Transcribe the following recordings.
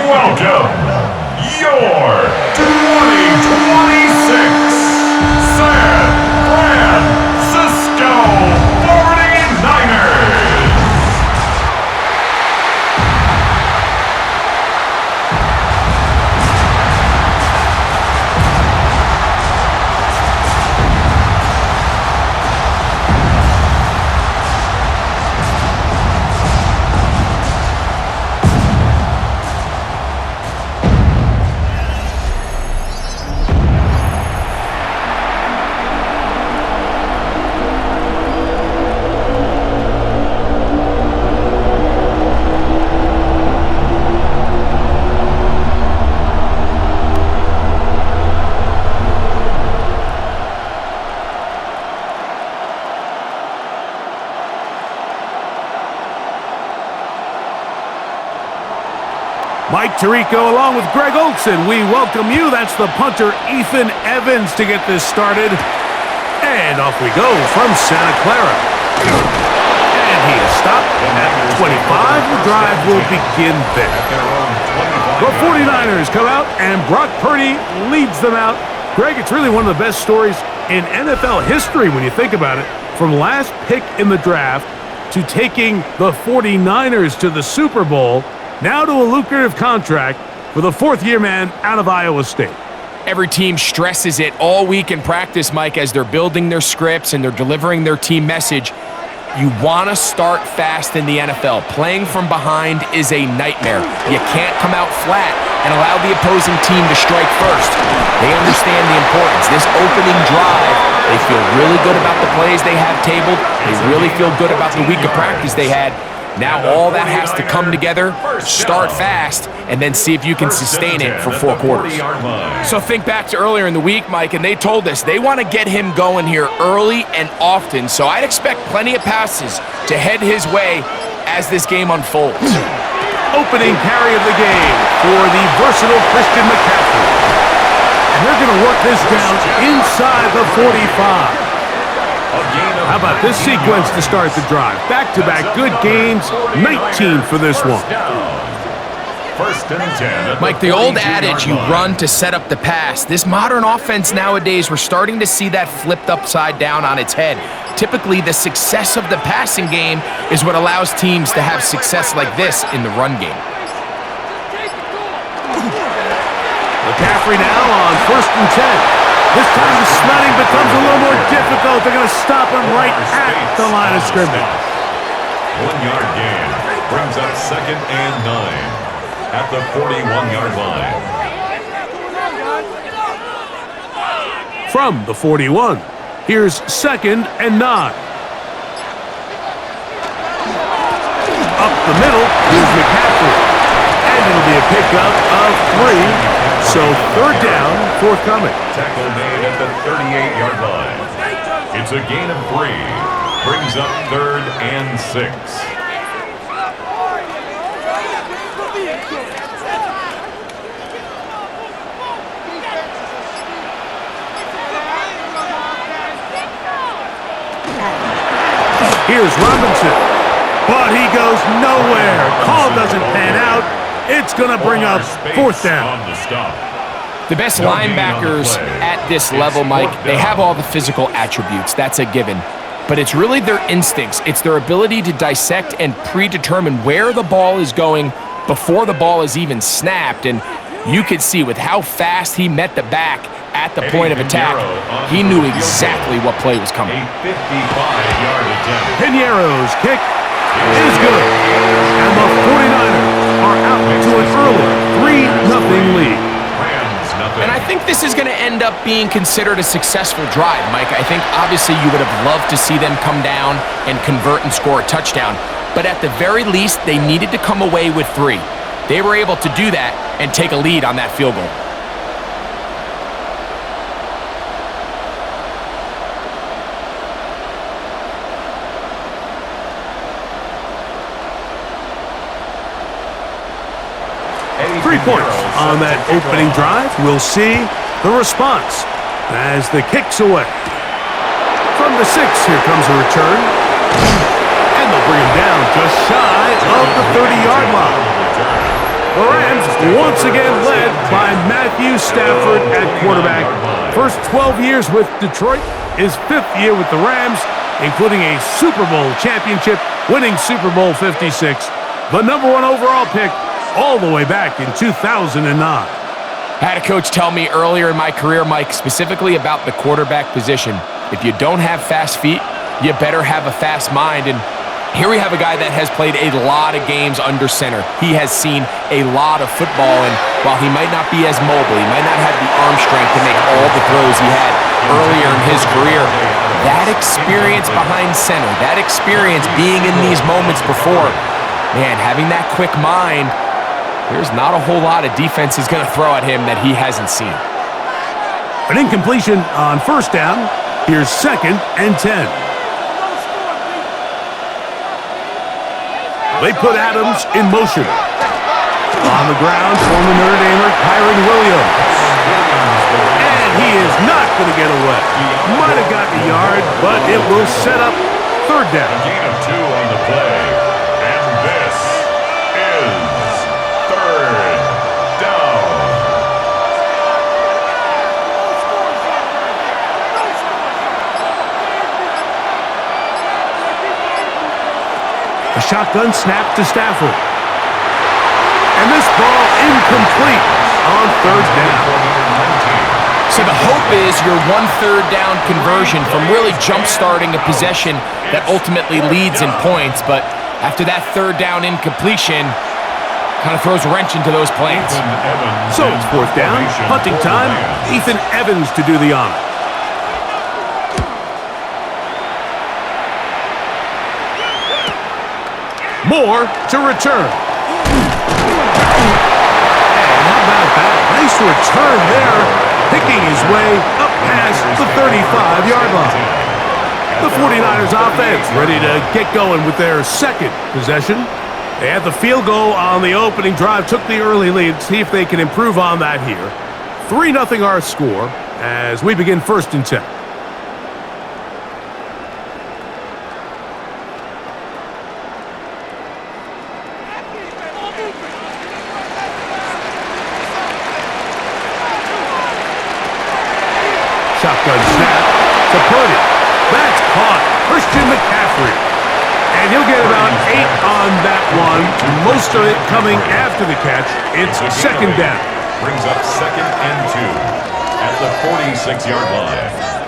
welcome your 2026 San Francisco 49ers. Mike Tirico along with Greg Olson. We welcome you. That's the punter, Ethan Evans, to get this started. And off we go from Santa Clara. And he is stopped at 25. The drive will begin there. The 49ers come out, and Brock Purdy leads them out. Greg, it's really one of the best stories in NFL history when you think about it. From last pick in the draft to taking the 49ers to the Super Bowl, now to a lucrative contract for the fourth-year man out of Iowa State. Every team stresses it all week in practice, Mike, as they're building their scripts and they're delivering their team message. You want to start fast in the NFL. Playing from behind is a nightmare. You can't come out flat and allow the opposing team to strike first. They understand the importance. This opening drive, they feel really good about the plays they have tabled. They really feel good about the week of practice they had. Now all that has to come together, start fast, and then see if you can sustain it for 4 quarters. So think back to earlier in the week, Mike, and they told us they want to get him going here early and often. So I'd expect plenty of passes to head his way as this game unfolds. Opening carry of the game for the versatile Christian McCaffrey. And they're going to work this down inside the 45. How about this sequence to start the drive? Back-to-back good gains, 19 for this one. First and 10. Mike, the old adage, you run to set up the pass. This modern offense nowadays, we're starting to see that flipped upside down on its head. Typically, the success of the passing game is what allows teams to have success like this in the run game. McCaffrey now on first and 10. This time the sledding becomes a little more difficult. They're going to stop him right at the line of scrimmage. 1-yard gain brings up 2nd and 9 at the 41-yard line. From the 41, here's 2nd and 9. Up the middle, here's McCaffrey. And it'll be a pickup of 3. So 3rd down, forthcoming. Tackle made at the 38-yard line. It's a gain of 3. Brings up 3rd and 6. Here's Robinson. But he goes nowhere. Call doesn't pan out. It's going to bring up 4th down. The best linebackers at this level, Mike, they have all the physical attributes. That's a given. But it's really their instincts. It's their ability to dissect and predetermine where the ball is going before the ball is even snapped. And you could see with how fast he met the back at the point of attack, he knew exactly what play was coming. A 55-yard attempt. Piñeiro's kick is good. And the 49ers are out to an early 3-0 lead. And I think this is going to end up being considered a successful drive, Mike. I think obviously you would have loved to see them come down and convert and score a touchdown. But at the very least, they needed to come away with 3. They were able to do that and take a lead on that field goal. Points on that opening drive. We'll see the response as the kick's away. From the 6, here comes a return. And they'll bring him down just shy of the 30-yard line. The Rams once again led by Matthew Stafford at quarterback. First 12 years with Detroit, his 5th year with the Rams, including a Super Bowl championship, winning Super Bowl 56. The #1 overall pick all the way back in 2009. I had a coach tell me earlier in my career, Mike, specifically about the quarterback position. If you don't have fast feet, you better have a fast mind. And here we have a guy that has played a lot of games under center. He has seen a lot of football, and while he might not be as mobile, he might not have the arm strength to make all the throws he had earlier in his career, that experience behind center, that experience being in these moments before, man, having that quick mind, there's not a whole lot of defense is going to throw at him that he hasn't seen. An incompletion on first down. Here's 2nd and 10. They put Adams in motion. On the ground, former Notre Damer Kyron Williams. And he is not going to get away. Might have gotten a yard, but it will set up 3rd down. A gain of 2 on the play. And this is 3rd down. A shotgun snap to Stafford. And this ball incomplete on 3rd down. So the hope is your 1/3 down conversion from really jump-starting a possession that ultimately leads in points, but after that 3rd down incompletion, kind of throws a wrench into those plans. So it's 4th down, punting time. Ethan Evans to do the honor. Moore to return. And how about that? Nice return there, picking his way up past the 35-yard line. The 49ers offense ready to get going with their 2nd possession. They had the field goal on the opening drive, took the early lead. See if they can improve on that here. 3-0 our score as we begin 1st and 10. Shotgun snap to Purdy. That's caught. Christian McCaffrey. And he'll get about 8 on that one. Most of it coming after the catch. It's 2nd down. Brings up 2nd and 2 at the 46-yard line.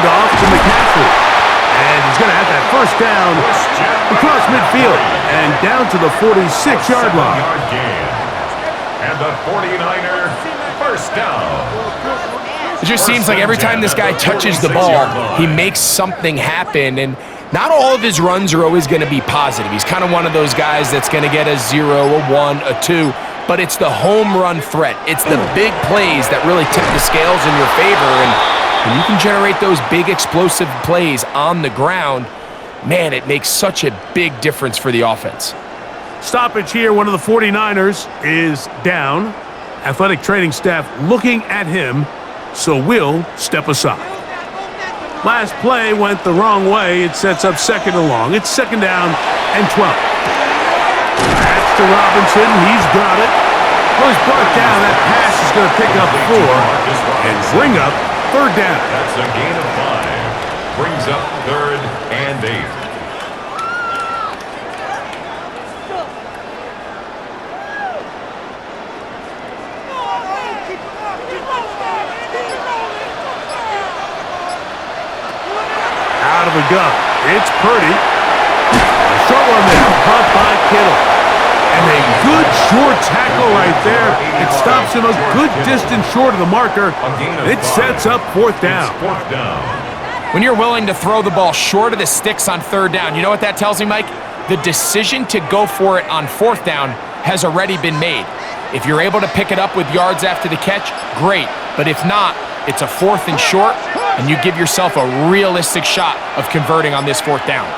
Off to McCaffrey. And he's going to have that 1st down across midfield and down to the 46-yard line. And the 49er 1st down. It just seems like every time this guy touches the ball, he makes something happen. And not all of his runs are always going to be positive. He's kind of one of those guys that's going to get a 0, a 1, a 2. But it's the home run threat. It's the big plays that really tip the scales in your favor. And when you can generate those big explosive plays on the ground, man, it makes such a big difference for the offense. Stoppage here. One of the 49ers is down. Athletic training staff looking at him, so we'll step aside. Last play went the wrong way. It sets up 2nd and long. It's 2nd down and 12. That's to Robinson. He's got it. Well, he's brought down. That pass is going to pick up 4 and bring up 3rd down. That's a gain of 5. Brings up 3rd and 8. Out of the gun. It's Purdy. A short one there. Caught by Kittle. And a good short tackle right there. It stops him a good distance short of the marker. It sets up 4th down. When you're willing to throw the ball short of the sticks on 3rd down, you know what that tells me, Mike? The decision to go for it on 4th down has already been made. If you're able to pick it up with yards after the catch, great. But if not, it's a 4th and short, and you give yourself a realistic shot of converting on this 4th down.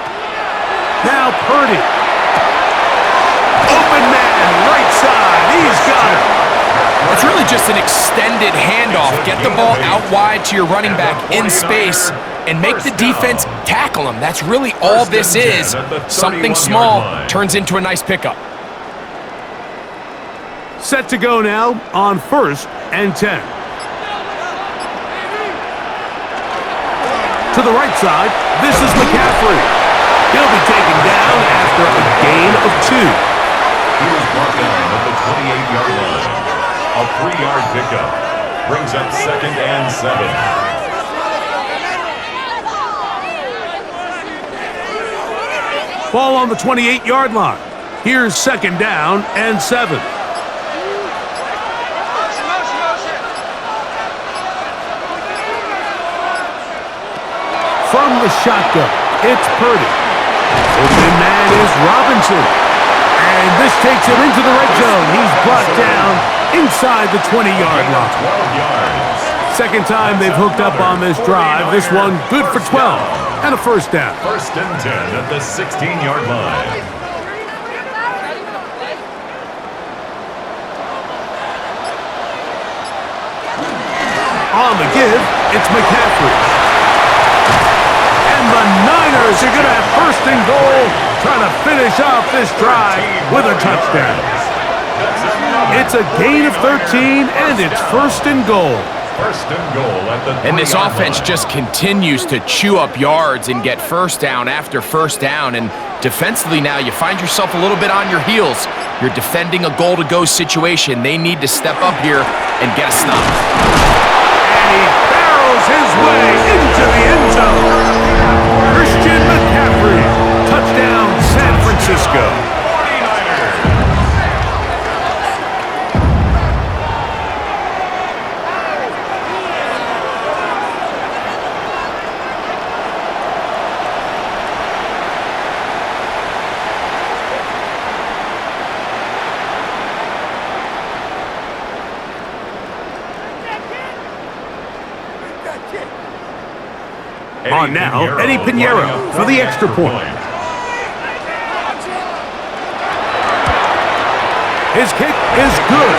Now Purdy. Open man, right side. He's got it. It's an extended handoff. Get the ball out wide to your running back in space and make the defense tackle him. That's really all this is. Something small turns into a nice pickup. Set to go now on 1st and 10. To the right side, this is McCaffrey. He'll be taken down after a gain of 2. He was brought down at the 28-yard line. A 3-yard pickup brings up 2nd and 7. Ball on the 28-yard line. Here's 2nd down and 7. From the shotgun, it's Purdy. Open man is Robinson. And this takes him into the red zone. He's brought down inside the 20-yard line. 12 yards. Second time they've hooked up on this drive. This one good for 12 and a 1st down. 1st and 10 at the 16-yard line. On the give, it's McCaffrey. And the Niners are going to have 1st and goal, trying to finish off this drive with a touchdown. It's a gain of 13, and it's 1st and goal. 1st and goal at the 3-yard line. And this offense just continues to chew up yards and get 1st down after 1st down. And defensively now, you find yourself a little bit on your heels. You're defending a goal-to-go situation. They need to step up here and get a stop. And he barrels his way into the end zone. Christian McCaffrey, touchdown San Francisco. 49ers. On now, Eddie Pinheiro for the extra point. His kick is good,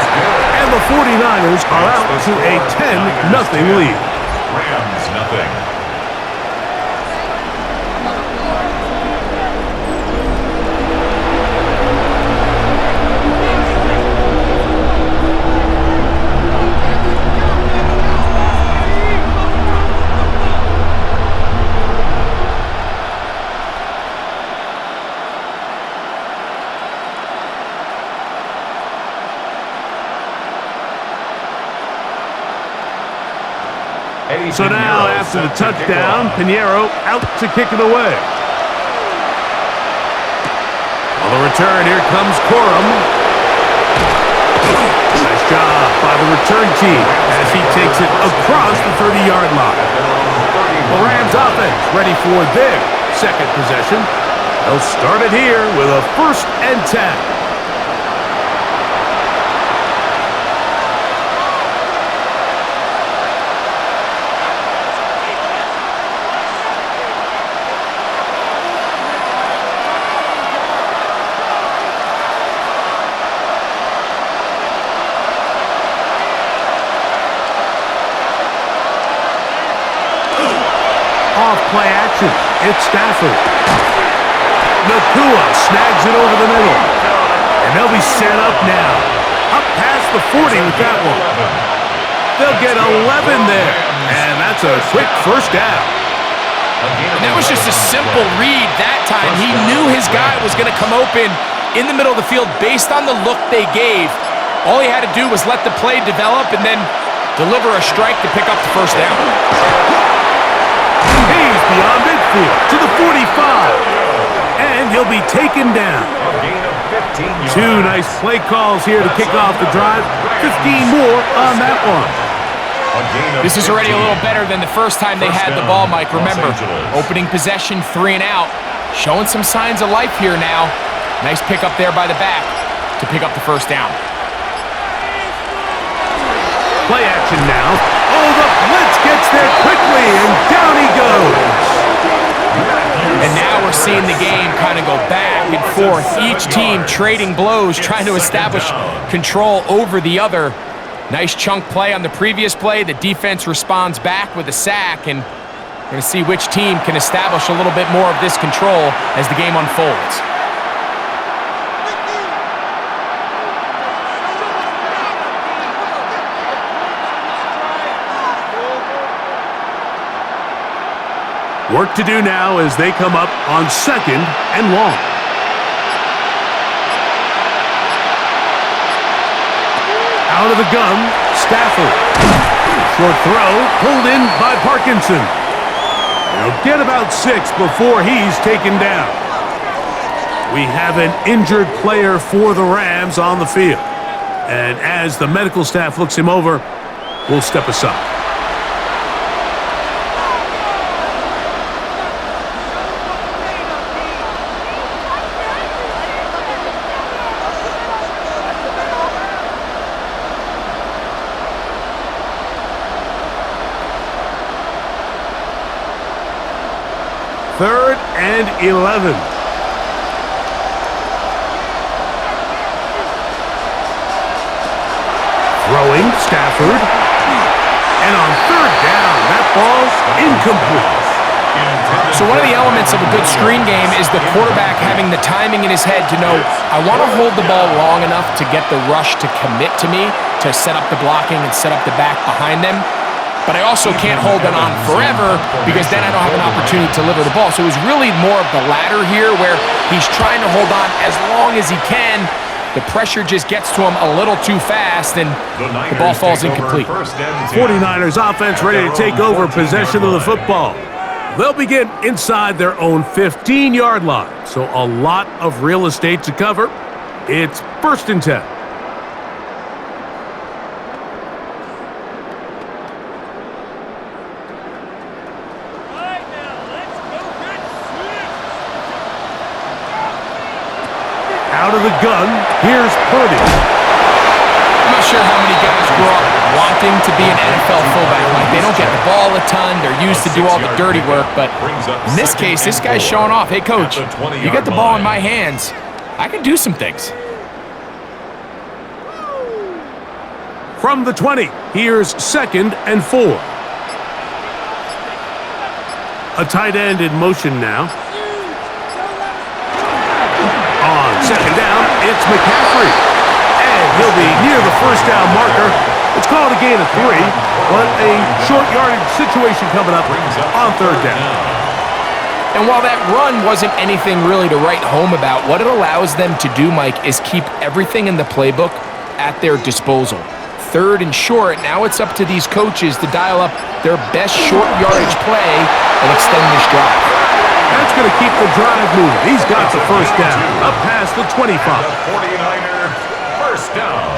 and the 49ers are out to a 10-0 lead. Rams nothing. So now, after the touchdown, Pinheiro out to kick it away. On the return, here comes Corum. Nice job by the return team as he takes it across the 30-yard line. The Rams offense ready for their 2nd possession. They'll start it here with a 1st and 10. Play action. It's Stafford. Nakua snags it over the middle. And they'll be set up now. Up past the 40 with that one. They'll get 11 there. And that's a quick 1st down. And that was just a simple read that time. He knew his guy was going to come open in the middle of the field based on the look they gave. All he had to do was let the play develop and then deliver a strike to pick up the 1st down. He's beyond midfield to the 45. And he'll be taken down. A gain of 15 yards. 2 nice play calls here to kick off the drive. 15 more on that one. This is already a little better than the first time they had the ball, Mike. Remember, opening possession, 3 and out. Showing some signs of life here now. Nice pickup there by the back to pick up the 1st down. Play action now. Oh, the blitz gets there quickly, and down he goes. And now we're seeing the game kind of go back and forth. Each team trading blows, trying to establish control over the other. Nice chunk play on the previous play. The defense responds back with a sack, and we're going to see which team can establish a little bit more of this control as the game unfolds. Work to do now as they come up on 2nd and long. Out of the gun, Stafford. Short throw, pulled in by Parkinson. They'll get about 6 before he's taken down. We have an injured player for the Rams on the field. And as the medical staff looks him over, we'll step aside. Third and 11. Throwing, Stafford. And on 3rd down, that ball's incomplete. So one of the elements of a good screen game is the quarterback having the timing in his head to know, I want to hold the ball long enough to get the rush to commit to me, to set up the blocking and set up the back behind them. But I also can't hold it on forever because then I don't have an opportunity to deliver the ball. So it was really more of the latter here where he's trying to hold on as long as he can. The pressure just gets to him a little too fast, and the ball falls incomplete. 49ers offense ready to take over possession of the football. They'll begin inside their own 15-yard line, so a lot of real estate to cover. It's 1st and 10. Out of the gun, here's Purdy. I'm not sure how many guys grow up wanting to be an NFL fullback. Like, they don't get the ball a ton. They're used to do all the dirty work. But in this case, this guy's showing off. Hey, coach, you get the ball in my hands. I can do some things. From the 20, here's 2nd and 4. A tight end in motion now. On 2nd down, it's McCaffrey. And he'll be near the 1st down marker. It's called a gain of 3, but a short yardage situation coming up on 3rd down. And while that run wasn't anything really to write home about, what it allows them to do, Mike, is keep everything in the playbook at their disposal. 3rd and short, now it's up to these coaches to dial up their best short yardage play and extend this drive. That's going to keep the drive moving. He's got the 1st down, up past the 25. The 49er, 1st down.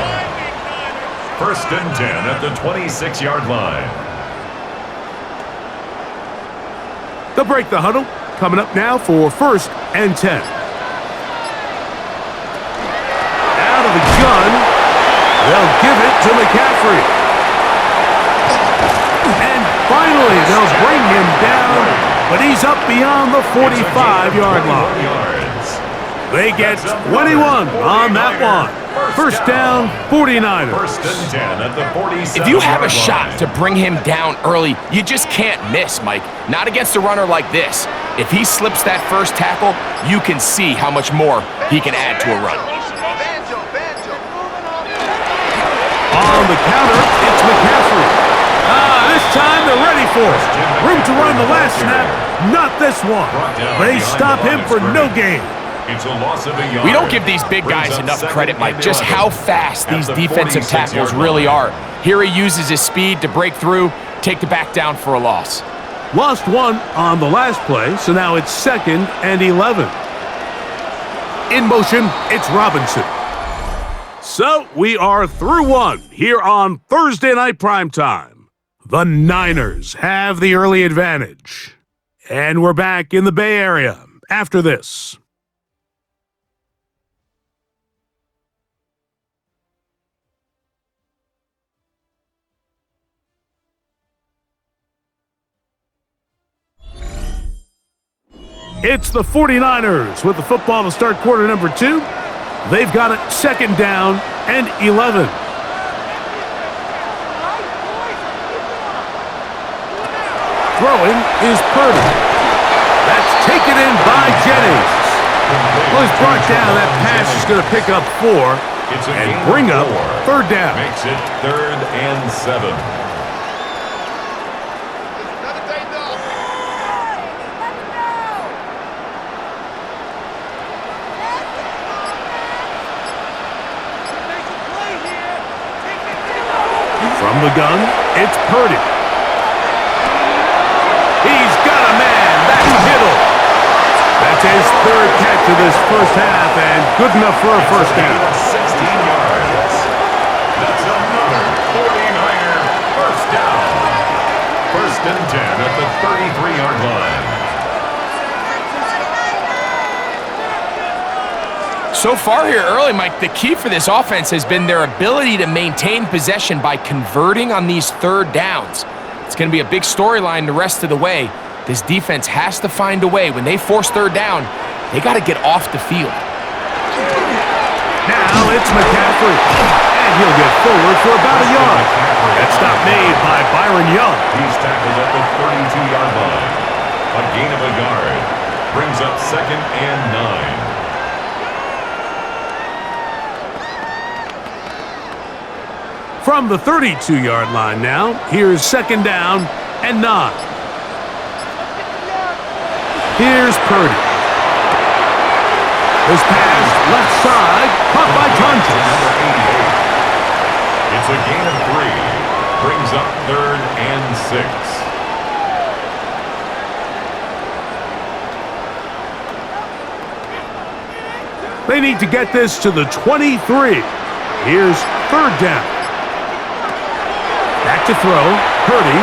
1st and 10 at the 26-yard line. They'll break the huddle. Coming up now for 1st and 10. Out of the gun. They'll give it to McCaffrey. And finally, they'll bring him down. But he's up beyond the 45-yard line. They get 21 on that one. 1st down, 49ers. 1st and 10 at the 47. If you have a shot to bring him down early, you just can't miss, Mike. Not against a runner like this. If he slips that first tackle, you can see how much more he can add to a run. On the counter, it's McCaffrey. This time they're ready for it. Room to run the last snap, not this one. They stop him for no gain. It's a loss of a yard. We don't give these big guys enough credit, Mike, just how fast these defensive tackles really are. Here he uses his speed to break through, take the back down for a loss. Lost 1 on the last play, so now it's 2nd and 11. In motion, it's Robinson. So we are through 1 here on Thursday Night Primetime. The Niners have the early advantage. And we're back in the Bay Area after this. It's the 49ers with the football to start quarter number 2. They've got it 2nd down and 11. Throwing is Purdy. That's taken in by Jennings. Well, he's brought down. That pass is going to pick up 4 and bring up 3rd down. Makes it 3rd and 7. From the gun, it's Purdy. He's got a man. That's Kittle. That's his 3rd catch of this first half, and good enough for a first down. 16 yards. That's another 49er first down. 1st and 10 at the 33-yard line. So far here early, Mike, the key for this offense has been their ability to maintain possession by converting on these 3rd downs. It's going to be a big storyline the rest of the way. This defense has to find a way. When they force 3rd down, they got to get off the field. Now it's McCaffrey, and he'll get forward for about a yard. That stop made by Byron Young. He's tackled at the 32-yard line. A gain of a yard. Brings up 2nd and 9. From the 32-yard line now, here's 2nd down and 9. Here's Purdy. This pass left side, caught by Tunches. It's a gain of 3. Brings up 3rd and 6. They need to get this to the 23. Here's 3rd down. Back to throw. Purdy.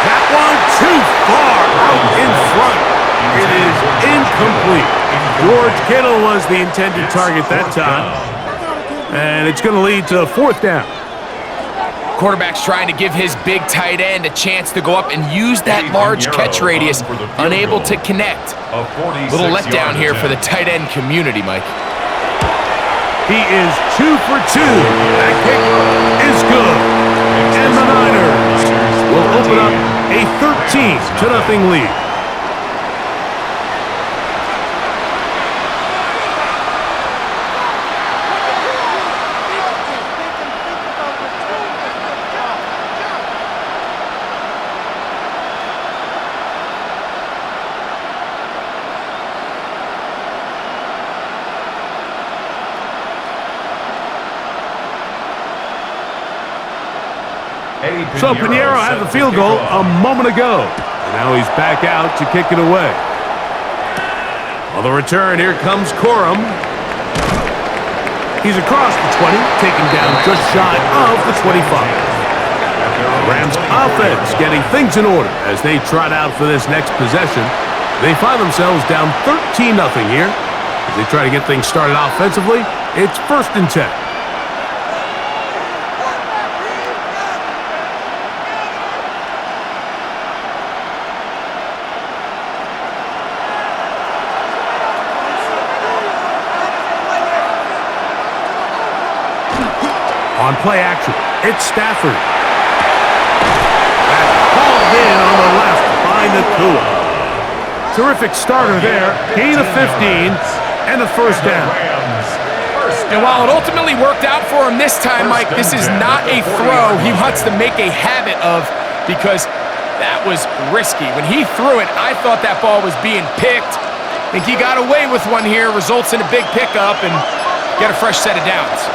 That one too far out in front. It is incomplete. George Kittle was the intended target that time. And it's going to lead to 4th down. Quarterback's trying to give his big tight end a chance to go up and use that large catch radius. Unable to connect. Little letdown here for the tight end community, Mike. He is 2 for 2. That kick is good. And the Niners will open up a 13-0 lead. So Pinheiro had the field goal a moment ago. And now he's back out to kick it away. On the return, here comes Corum. He's across the 20, taken down just shy of the 25. Rams offense getting things in order as they trot out for this next possession. They find themselves down 13-0 here. As they try to get things started offensively, it's 1st and 10. On play action, it's Stafford. That's hauled in on the left by Nakua. Terrific starter there. Gain of 15 and a 1st down. And while it ultimately worked out for him this time, Mike, this is not a throw he wants to make a habit of because that was risky. When he threw it, I thought that ball was being picked. I think he got away with one here, results in a big pickup and get a fresh set of downs.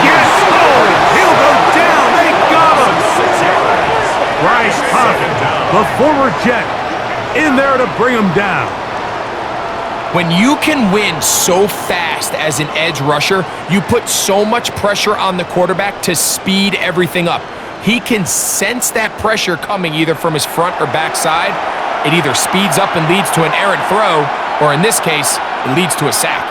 Yes! Oh! He'll go down! They got him! Bryce Huff, the former Jet, in there to bring him down. When you can win so fast as an edge rusher, you put so much pressure on the quarterback to speed everything up. He can sense that pressure coming either from his front or back side. It either speeds up and leads to an errant throw, or in this case, it leads to a sack.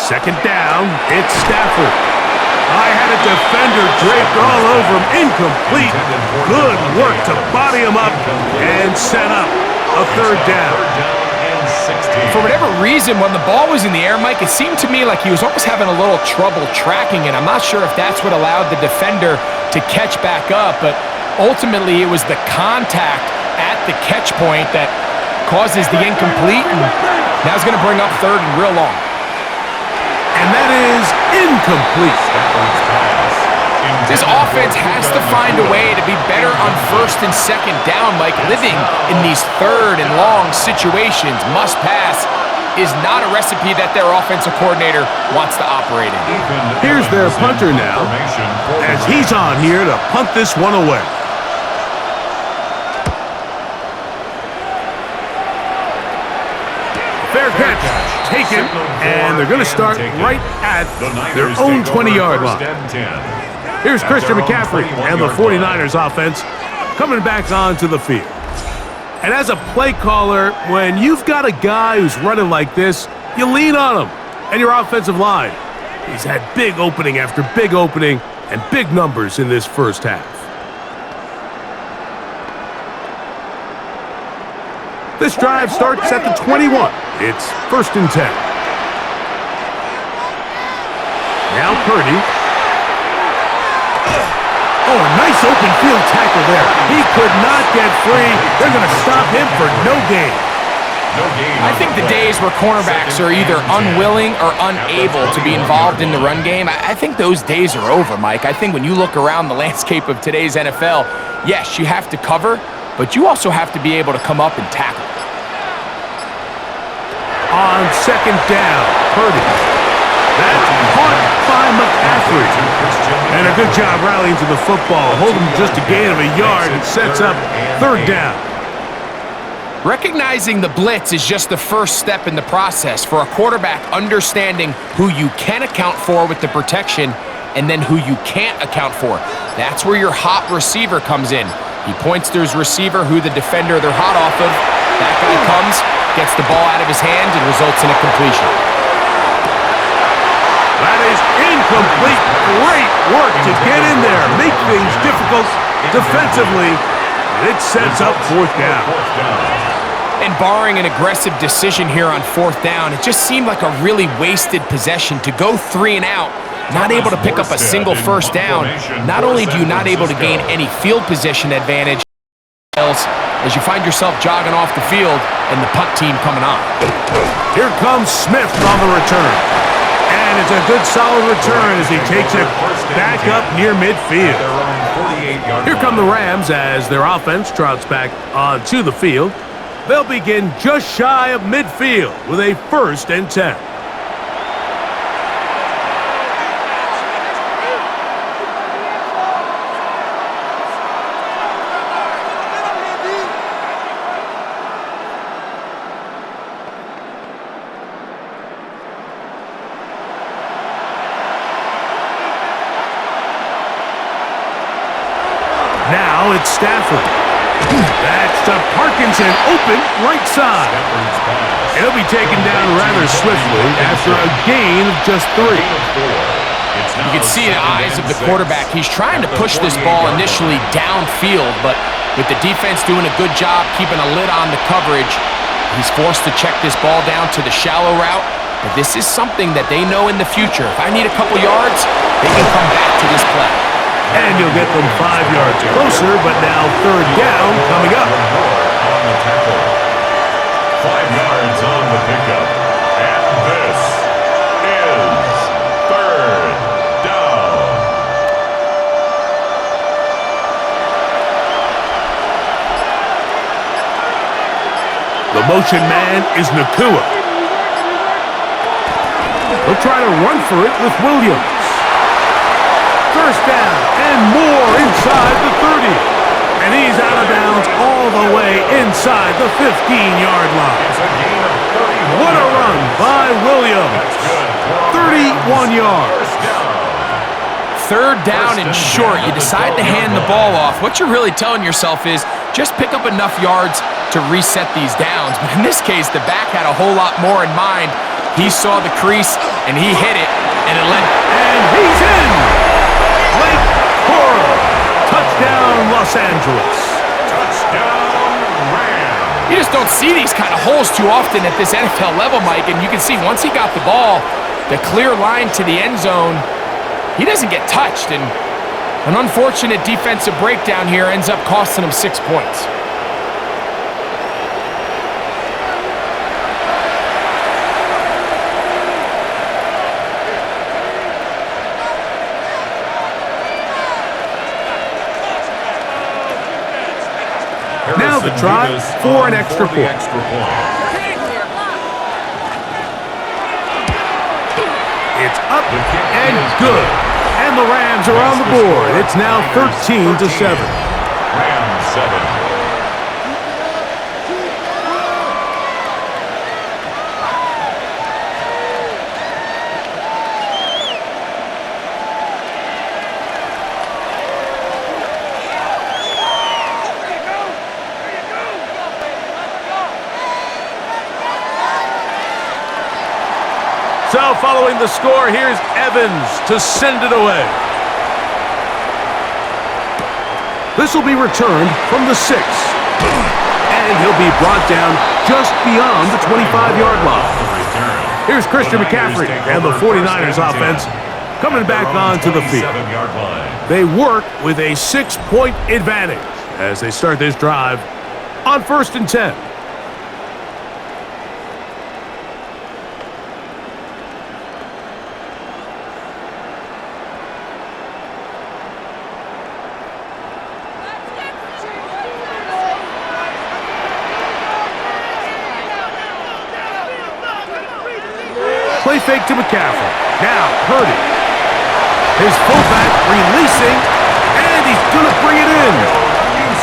Second down, it's Stafford. I had a defender draped all over him. Incomplete. Good work to body him up and set up a third down. For whatever reason, when the ball was in the air, Mike, it seemed to me like he was almost having a little trouble tracking it. I'm not sure if that's what allowed the defender to catch back up, but ultimately it was the contact at the catch point that causes the incomplete, and now it's going to bring up third and real long. And that is incomplete. This offense has to find a way to be better on first and second down, Mike. Living in these third and long situations, must pass, is not a recipe that their offensive coordinator wants to operate in. Here's their punter now, as he's on here to punt this one away. Fair catch, taken, and they're going to start right at their own 20-yard line. Here's Christian McCaffrey and the 49ers offense coming back onto the field. And as a play caller, when you've got a guy who's running like this, you lean on him and your offensive line. He's had big opening after big opening and big numbers in this first half. This drive starts at the 21. It's 1st and 10. Now Purdy. Oh, a nice open field tackle there. He could not get free. They're going to stop him for no gain. I think the days where cornerbacks are either unwilling or unable to be involved in the run game, I think those days are over, Mike. I think when you look around the landscape of today's NFL, yes, you have to cover, but you also have to be able to come up and tackle. On 2nd down, Purdy. That's caught by McCaffrey. And a good job rallying to the football. Holding just a gain of a yard and sets up 3rd down. Recognizing the blitz is just the first step in the process for a quarterback understanding who you can account for with the protection and then who you can't account for. That's where your hot receiver comes in. He points to his receiver who the defender they're hot off of. That guy comes, gets the ball out of his hand, and results in a completion. That is incomplete. Great work to get in there, make things difficult defensively, and it sets up 4th down. And barring an aggressive decision here on 4th down, it just seemed like a really wasted possession to go 3 and out, not able to pick up a single 1st down. Not only do you not able to gain any field position advantage, as you find yourself jogging off the field and the punt team coming on. Here comes Smith on the return. And it's a good solid return as he takes it back up near midfield. Here come the Rams as their offense trots back onto the field. They'll begin just shy of midfield with a 1st and 10. Now it's Stafford. That's to Parkinson, open right side. He'll be taken down rather swiftly after a gain of just 3. You can see in the eyes of the quarterback, he's trying to push this ball initially downfield, but with the defense doing a good job keeping a lid on the coverage, he's forced to check this ball down to the shallow route. But this is something that they know in the future. If I need a couple yards, they can come back to this play. And you'll get them 5 yards closer, but now 3rd down coming up. 5 yards on the pickup. And this is 3rd down. The motion man is Nakua. He'll try to run for it with Williams. 1st down and more inside the 30. And he's out of bounds all the way inside the 15-yard line. What a run by Williams. 31 yards. 3rd down and short. You decide to hand the ball off. What you're really telling yourself is just pick up enough yards to reset these downs. But in this case, the back had a whole lot more in mind. He saw the crease, and he hit it, and it led. And he's in. Los Angeles. Touchdown, Rams. You just don't see these kind of holes too often at this NFL level, Mike, and you can see once he got the ball, the clear line to the end zone, he doesn't get touched, and an unfortunate defensive breakdown here ends up costing him 6 points. Now the try for an extra point. It's up and good. And the Rams are on the board. It's now 13-7. Rams 7. So following the score, here's Evans to send it away. This will be returned from the 6. And he'll be brought down just beyond the 25-yard line. Here's Christian McCaffrey and the 49ers offense coming back onto the field. They work with a 6-point advantage as they start this drive on 1st and 10. Play fake to McCaffrey. Now, Purdy. His fullback releasing, and he's going to bring it in.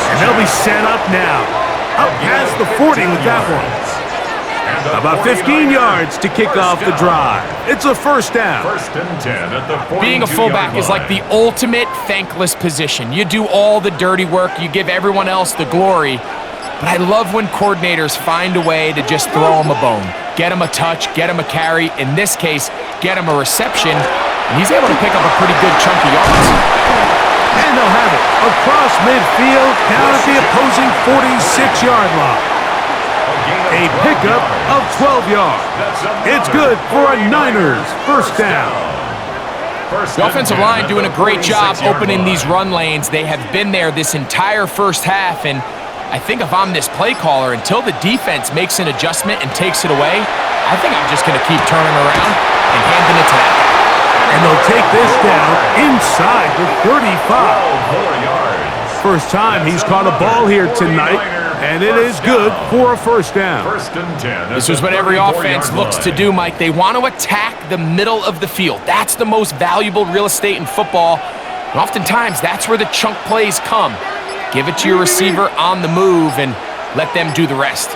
And they'll be set up now. Up past the 40 with that one. About 15 yards to kick off the drive. It's a first down. 1st and 10 at the 42-yard Being a fullback is like the ultimate thankless position. You do all the dirty work. You give everyone else the glory. But I love when coordinators find a way to just throw him a bone. Get him a touch, get him a carry. In this case, get him a reception. And he's able to pick up a pretty good chunk of yards. And they'll have it across midfield, down at the opposing 46-yard line. A pickup of 12 yards. It's good for a Niners first down. The offensive line doing a great job opening these run lanes. They have been there this entire first half, and I think if I'm this play caller, until the defense makes an adjustment and takes it away, I think I'm just going to keep turning around and handing it to them. And they'll take this down inside the 35. First time he's caught a ball here tonight, and it is good for a first down. 1st and 10. This is what every offense looks to do, Mike. They want to attack the middle of the field. That's the most valuable real estate in football. And oftentimes, that's where the chunk plays come. Give it to your receiver on the move and let them do the rest.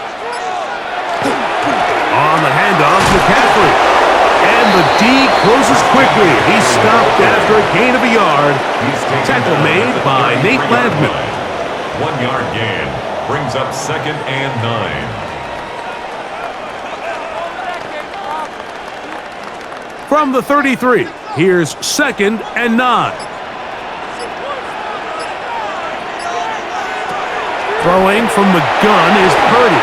On the handoff, McCaffrey. And the D closes quickly. He's stopped after a gain of a yard. Tackle made by Nate Landman. 1-yard gain brings up 2nd and 9. From the 33, here's 2nd and 9. Throwing from the gun is Purdy.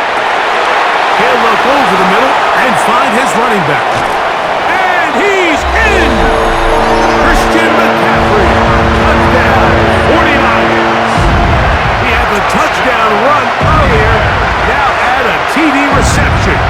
He'll look over the middle and find his running back. And he's in! Christian McCaffrey. Touchdown, 49ers. He had the touchdown run earlier. Now add a TD reception.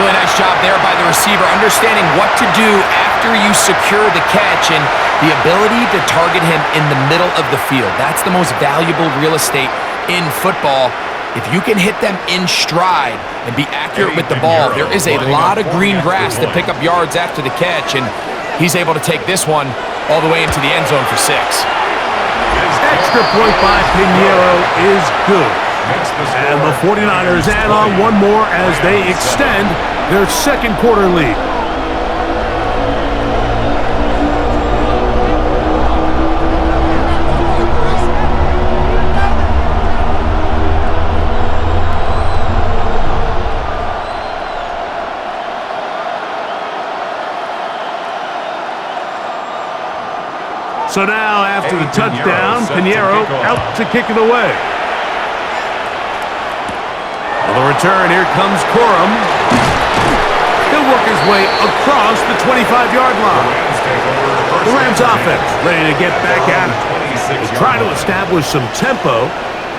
Really nice job there by the receiver, understanding what to do after you secure the catch and the ability to target him in the middle of the field. That's the most valuable real estate in football. If you can hit them in stride and be accurate with the ball, there is a lot of green grass to pick up yards after the catch, and he's able to take this one all the way into the end zone for 6. Extra point by Pinheiro is good. And the 49ers add on one more as they extend their second quarter lead. So now, after the touchdown, Pinheiro out to kick it away. On the return, here comes Corum. He'll work his way across the 25-yard line. The Rams offense ready to get back at it. They try to establish some tempo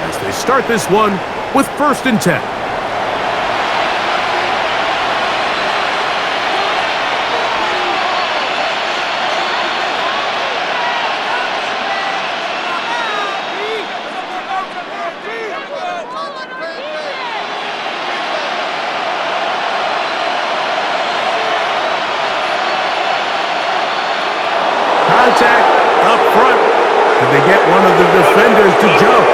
as they start this one with 1st and 10. Contact up front. Did they get one of the defenders to jump?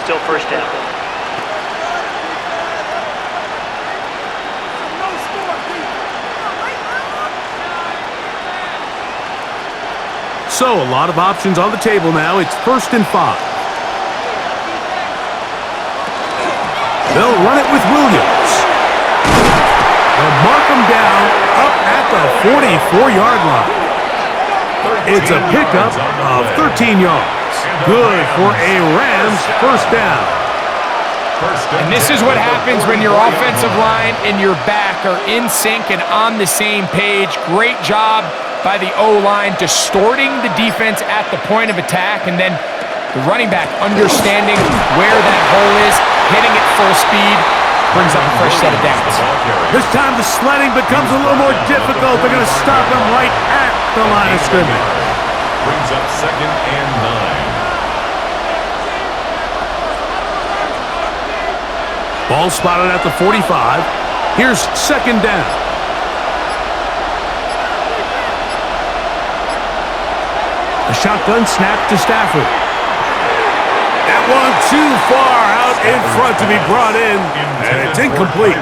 Still 1st down. So, a lot of options on the table now. It's 1st and 5. They'll run it with Williams. They'll mark him down up at the 44-yard line. It's a pickup of 13 yards. Good for a Rams 1st down. And this is what happens when your offensive line and your back are in sync and on the same page. Great job by the O-line, distorting the defense at the point of attack, and then the running back understanding where that hole is, hitting it full speed, brings up a fresh set of downs. This time the sledding becomes a little more difficult. They're going to stop him right at the line of scrimmage. Brings up 2nd and 9. Ball spotted at the 45. Here's 2nd down. A shotgun snap to Stafford. That one too far out in front to be brought in, and it's incomplete.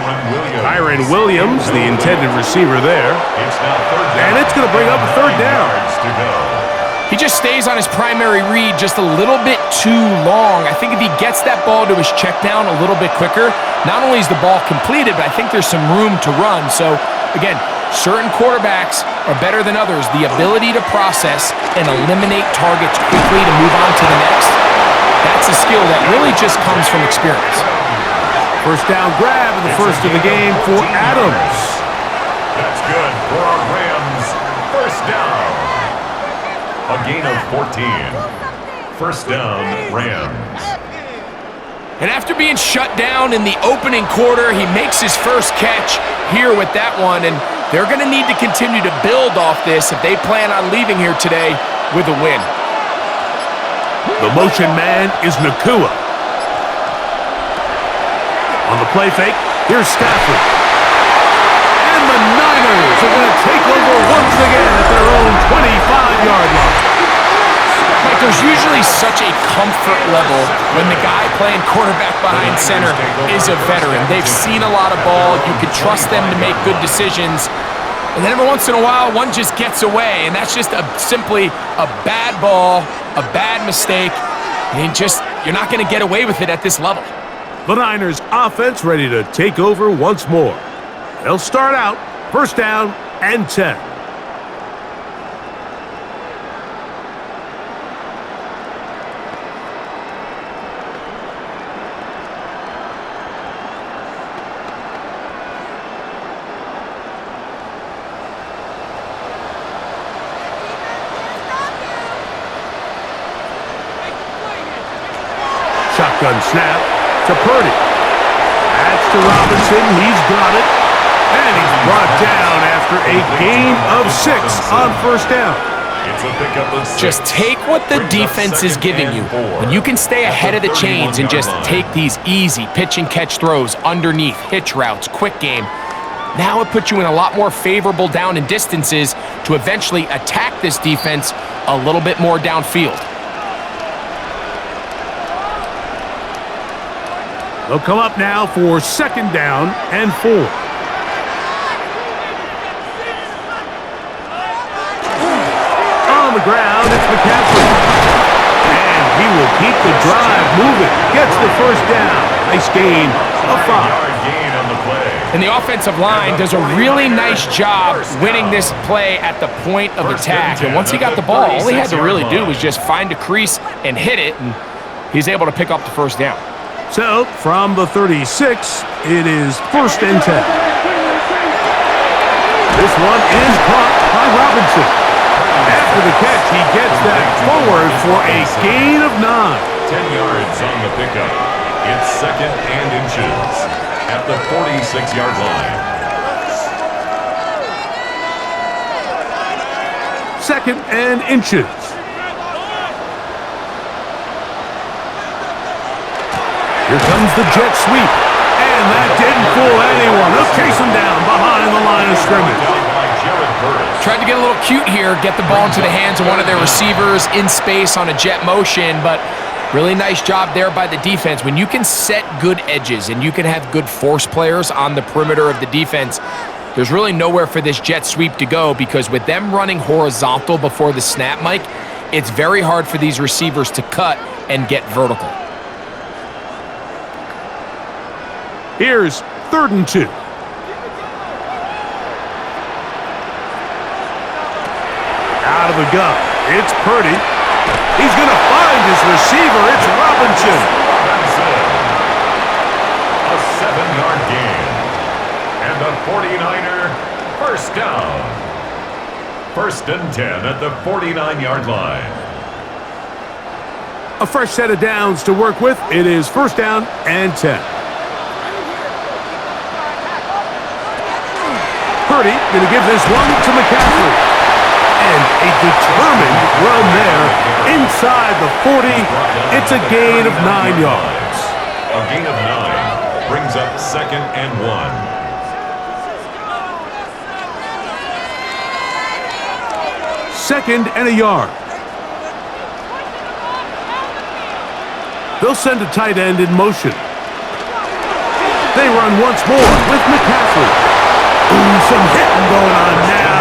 Kyren Williams, the intended receiver there. And it's going to bring up a 3rd down. He just stays on his primary read just a little bit too long. I think if he gets that ball to his check down a little bit quicker, not only is the ball completed, but I think there's some room to run. So, again, certain quarterbacks are better than others. The ability to process and eliminate targets quickly to move on to the next, that's a skill that really just comes from experience. 1st down grab in the 1st of the game for Adams. That's good for our Rams. 1st down. A gain of 14. 1st down, Rams. And after being shut down in the opening quarter, he makes his first catch here with that one, and they're going to need to continue to build off this if they plan on leaving here today with a win. The motion man is Nakua. On the play fake, here's Stafford. And the Niners are going to take over once again at their own 25-yard line. Like, there's usually such a comfort level when the guy playing quarterback behind center is a veteran. They've seen a lot of ball. You can trust them to make good decisions. And then every once in a while, one just gets away, and that's just simply a bad ball, a bad mistake. And you're not going to get away with it at this level. The Niners offense ready to take over once more. They'll start out 1st down and 10. Shotgun snap to Purdy. That's to Robinson. He's got it. And he's brought down after a gain of 6 on 1st down. It's a pickup of 6. Just take what the defense is giving you. When you can stay ahead of the chains and just take these easy pitch and catch throws underneath, hitch routes, quick game, now it puts you in a lot more favorable down and distances to eventually attack this defense a little bit more downfield. They'll come up now for 2nd down and 4. On the ground, it's McCaffrey. And he will keep the drive moving. Gets the first down. Nice gain of 5. 5-yard gain on the play. And the offensive line does a really nice job winning this play at the point of attack. And once he got the ball, all he had to really do was just find a crease and hit it, and he's able to pick up the first down. So, from the 36, it is 1st and 10. This one is caught by Robinson. After the catch, he gets that forward for a gain of 9. 10 yards on the pickup. It's 2nd and inches at the 46-yard line. 2nd and inches. Here comes the jet sweep. And that didn't fool anyone. They'll chase him down behind the line of scrimmage. Tried to get a little cute here, get the ball into the hands of one of their receivers in space on a jet motion, but really nice job there by the defense. When you can set good edges and you can have good force players on the perimeter of the defense, there's really nowhere for this jet sweep to go, because with them running horizontal before the snap, Mike, it's very hard for these receivers to cut and get vertical. Here's 3rd and 2. Out of the gun. It's Purdy. He's going to find his receiver. It's Robinson. A 7-yard gain. And the 49er first down. 1st and 10 at the 49-yard line. A fresh set of downs to work with. It is 1st down and 10. Purdy going to give this one to McCaffrey. And a determined run there inside the 40. It's a gain of 9 yards. A gain of 9 brings up 2nd and 1. 2nd and a yard. They'll send a tight end in motion. They run once more with McCaffrey. Ooh, some hitting going on now.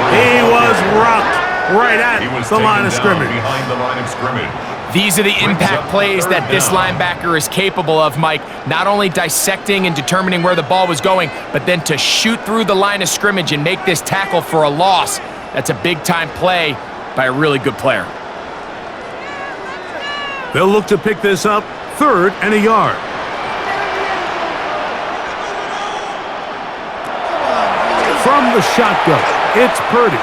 He was rocked right at the line of scrimmage. Behind the line of scrimmage. These are the impact plays that this linebacker is capable of, Mike. Not only dissecting and determining where the ball was going, but then to shoot through the line of scrimmage and make this tackle for a loss. That's a big-time play by a really good player. They'll look to pick this up 3rd and a yard. From the shotgun, it's Purdy.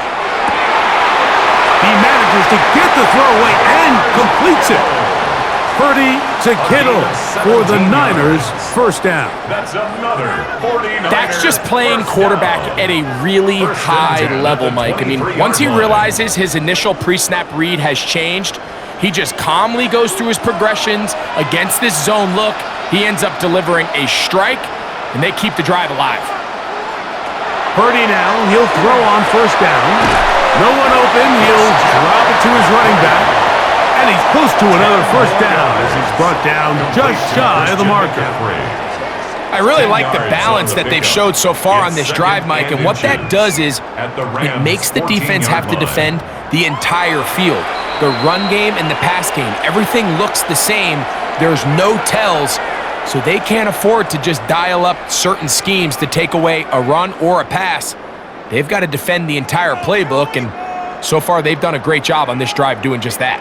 He manages to get the throw away and completes it. Purdy to Kittle for the Niners, 1st down. That's another 49er. That's just playing quarterback at a really high level, Mike. I mean, once he realizes his initial pre-snap read has changed, he just calmly goes through his progressions against this zone look. He ends up delivering a strike, and they keep the drive alive. Purdy now, he'll throw on 1st down. No one open, he'll drop it to his running back. And he's close to another 1st down as he's brought down just shy of the marker. I really like the balance that they've showed so far on this drive, Mike, and what that does is it makes the defense have to defend the entire field. The run game and the pass game, everything looks the same. There's no tells. So they can't afford to just dial up certain schemes to take away a run or a pass. They've got to defend the entire playbook, and so far they've done a great job on this drive doing just that.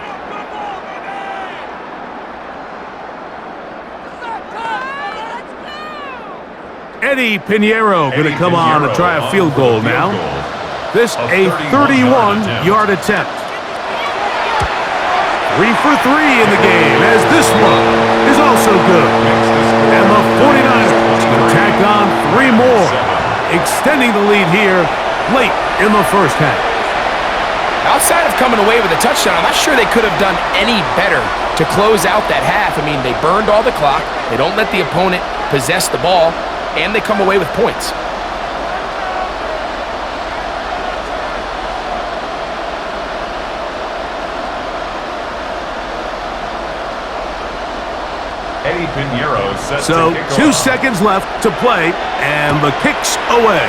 Eddie Pinheiro going to come on and try a field goal now. This a 31-yard attempt. 3 for 3 in the game, as this one is also good. And the 49ers will tack on 3 more, extending the lead here late in the 1st half. Outside of coming away with a touchdown, I'm not sure they could have done any better to close out that half. I mean, they burned all the clock, they don't let the opponent possess the ball, and they come away with points. Eddie Pinheiro sets So the kick 2 off. seconds left to play, and the kick's away.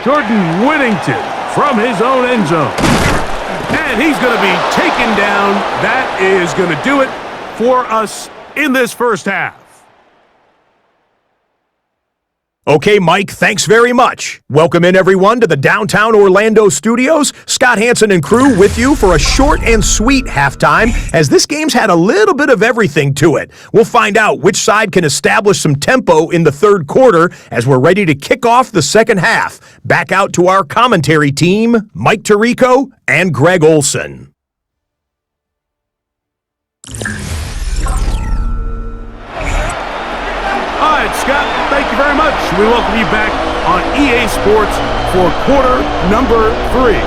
Jordan Whittington from his own end zone. And he's going to be taken down. That is going to do it for us in this first half. Okay, Mike, thanks very much. Welcome in, everyone, to the downtown Orlando studios. Scott Hansen and crew with you for a short and sweet halftime, as this game's had a little bit of everything to it. We'll find out which side can establish some tempo in the third quarter as we're ready to kick off the second half. Back out to our commentary team, Mike Tirico and Greg Olson. All right, Scott, thank you very much. We welcome you back on EA Sports for quarter number 3.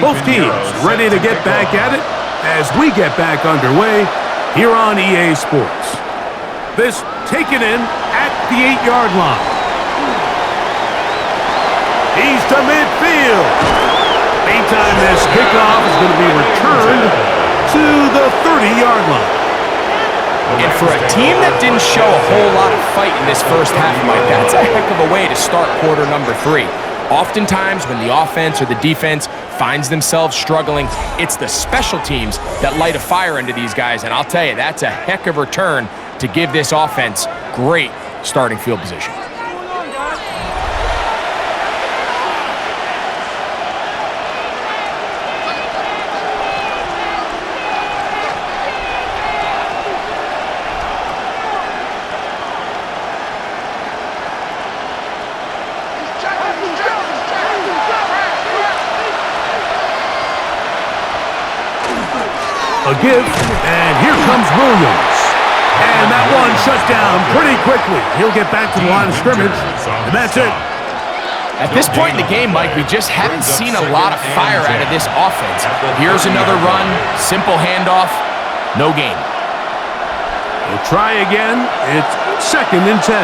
Both teams ready to get back at it as we get back underway here on EA Sports. This taken in at the 8-yard line. He's to midfield. Meantime, this kickoff is going to be returned to the 30-yard line. And for a team that didn't show a whole lot of fight in this first half, Mike, that's a heck of a way to start quarter number 3. Oftentimes, when the offense or the defense finds themselves struggling, it's the special teams that light a fire into these guys. And I'll tell you, that's a heck of a return to give this offense great starting field position. A give, and here comes Williams. And that one shut down pretty quickly. He'll get back to the line of scrimmage, and that's it. At this point in the game, Mike, we just haven't seen a lot of fire out of this offense. Here's another run, simple handoff, no gain. We'll try again. It's 2nd and 10.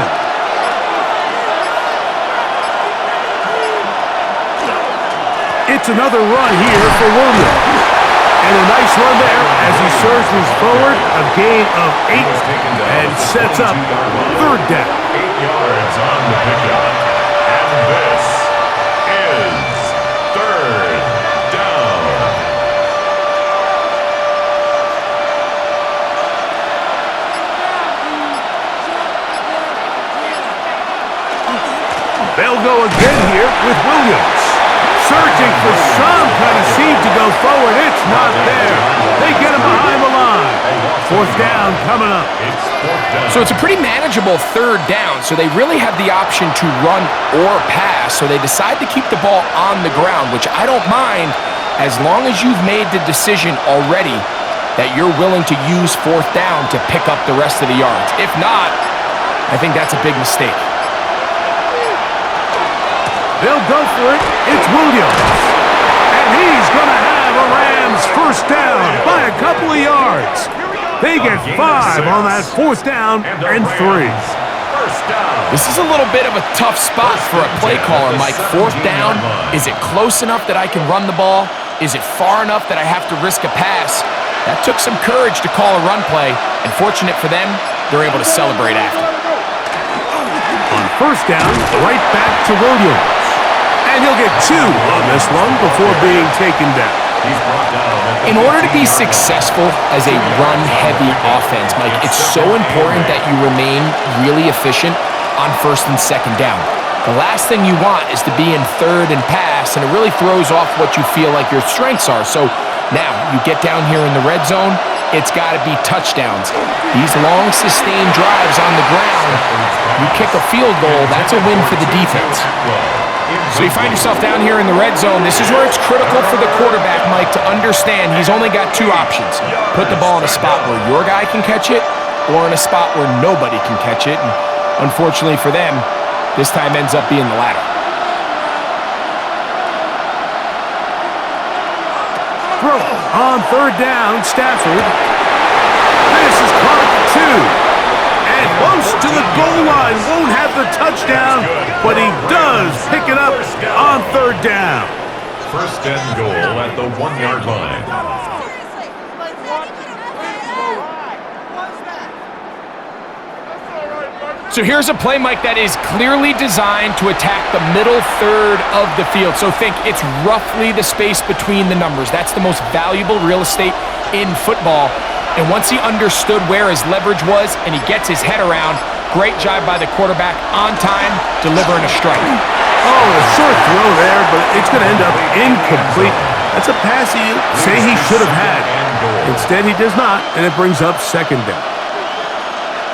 It's another run here for Williams. And a nice run there as he surges forward, a gain of 8, and sets up 3rd down. 8 yards on the pickup. And this is 3rd down. They'll go again here with Williams. Searching for some kind of seam to go forward. It's not there. They get him behind the line. 4th down coming up. So it's a pretty manageable 3rd down, so they really have the option to run or pass, so they decide to keep the ball on the ground, which I don't mind as long as you've made the decision already that you're willing to use 4th down to pick up the rest of the yards. If not, I think that's a big mistake. They'll go for it. It's Williams. And he's going to have a Rams 1st down by a couple of yards. They get 5 on that 4th down and 3. This is a little bit of a tough spot for a play caller, Mike. 4th down, is it close enough that I can run the ball? Is it far enough that I have to risk a pass? That took some courage to call a run play, and fortunate for them, they're able to celebrate after. On 1st down, right back to Williams. And he'll get 2 on this one before being taken down. In order to be successful as a run-heavy offense, Mike, it's so important that you remain really efficient on 1st and 2nd down. The last thing you want is to be in 3rd and pass, and it really throws off what you feel like your strengths are. So now you get down here in the red zone, it's got to be touchdowns. These long, sustained drives on the ground, you kick a field goal, that's a win for the defense. So you find yourself down here in the red zone. This is where it's critical for the quarterback, Mike, to understand he's only got 2 options. Put the ball in a spot where your guy can catch it, or in a spot where nobody can catch it. And unfortunately for them, this time ends up being the latter. Throw on 3rd down, Stafford. This is caught at 2. And close to the goal line. Won't have the touchdown, but he does pick it up on 3rd down. 1st and goal at the 1-yard line. So here's a play, Mike, that is clearly designed to attack the middle third of the field. So think it's roughly the space between the numbers. That's the most valuable real estate in football. And once he understood where his leverage was and he gets his head around, great job by the quarterback on time, delivering a strike. Oh, a short throw there, but it's going to end up incomplete. That's a pass he say he should have had. Instead, he does not, and it brings up second down.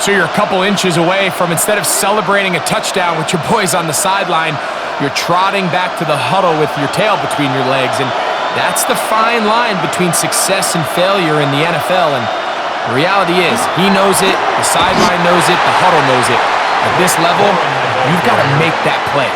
So you're a couple inches away from, instead of celebrating a touchdown with your boys on the sideline, you're trotting back to the huddle with your tail between your legs. And that's the fine line between success and failure in the NFL. And the reality is, he knows it, the sideline knows it, the huddle knows it. At this level, you've got to make that play.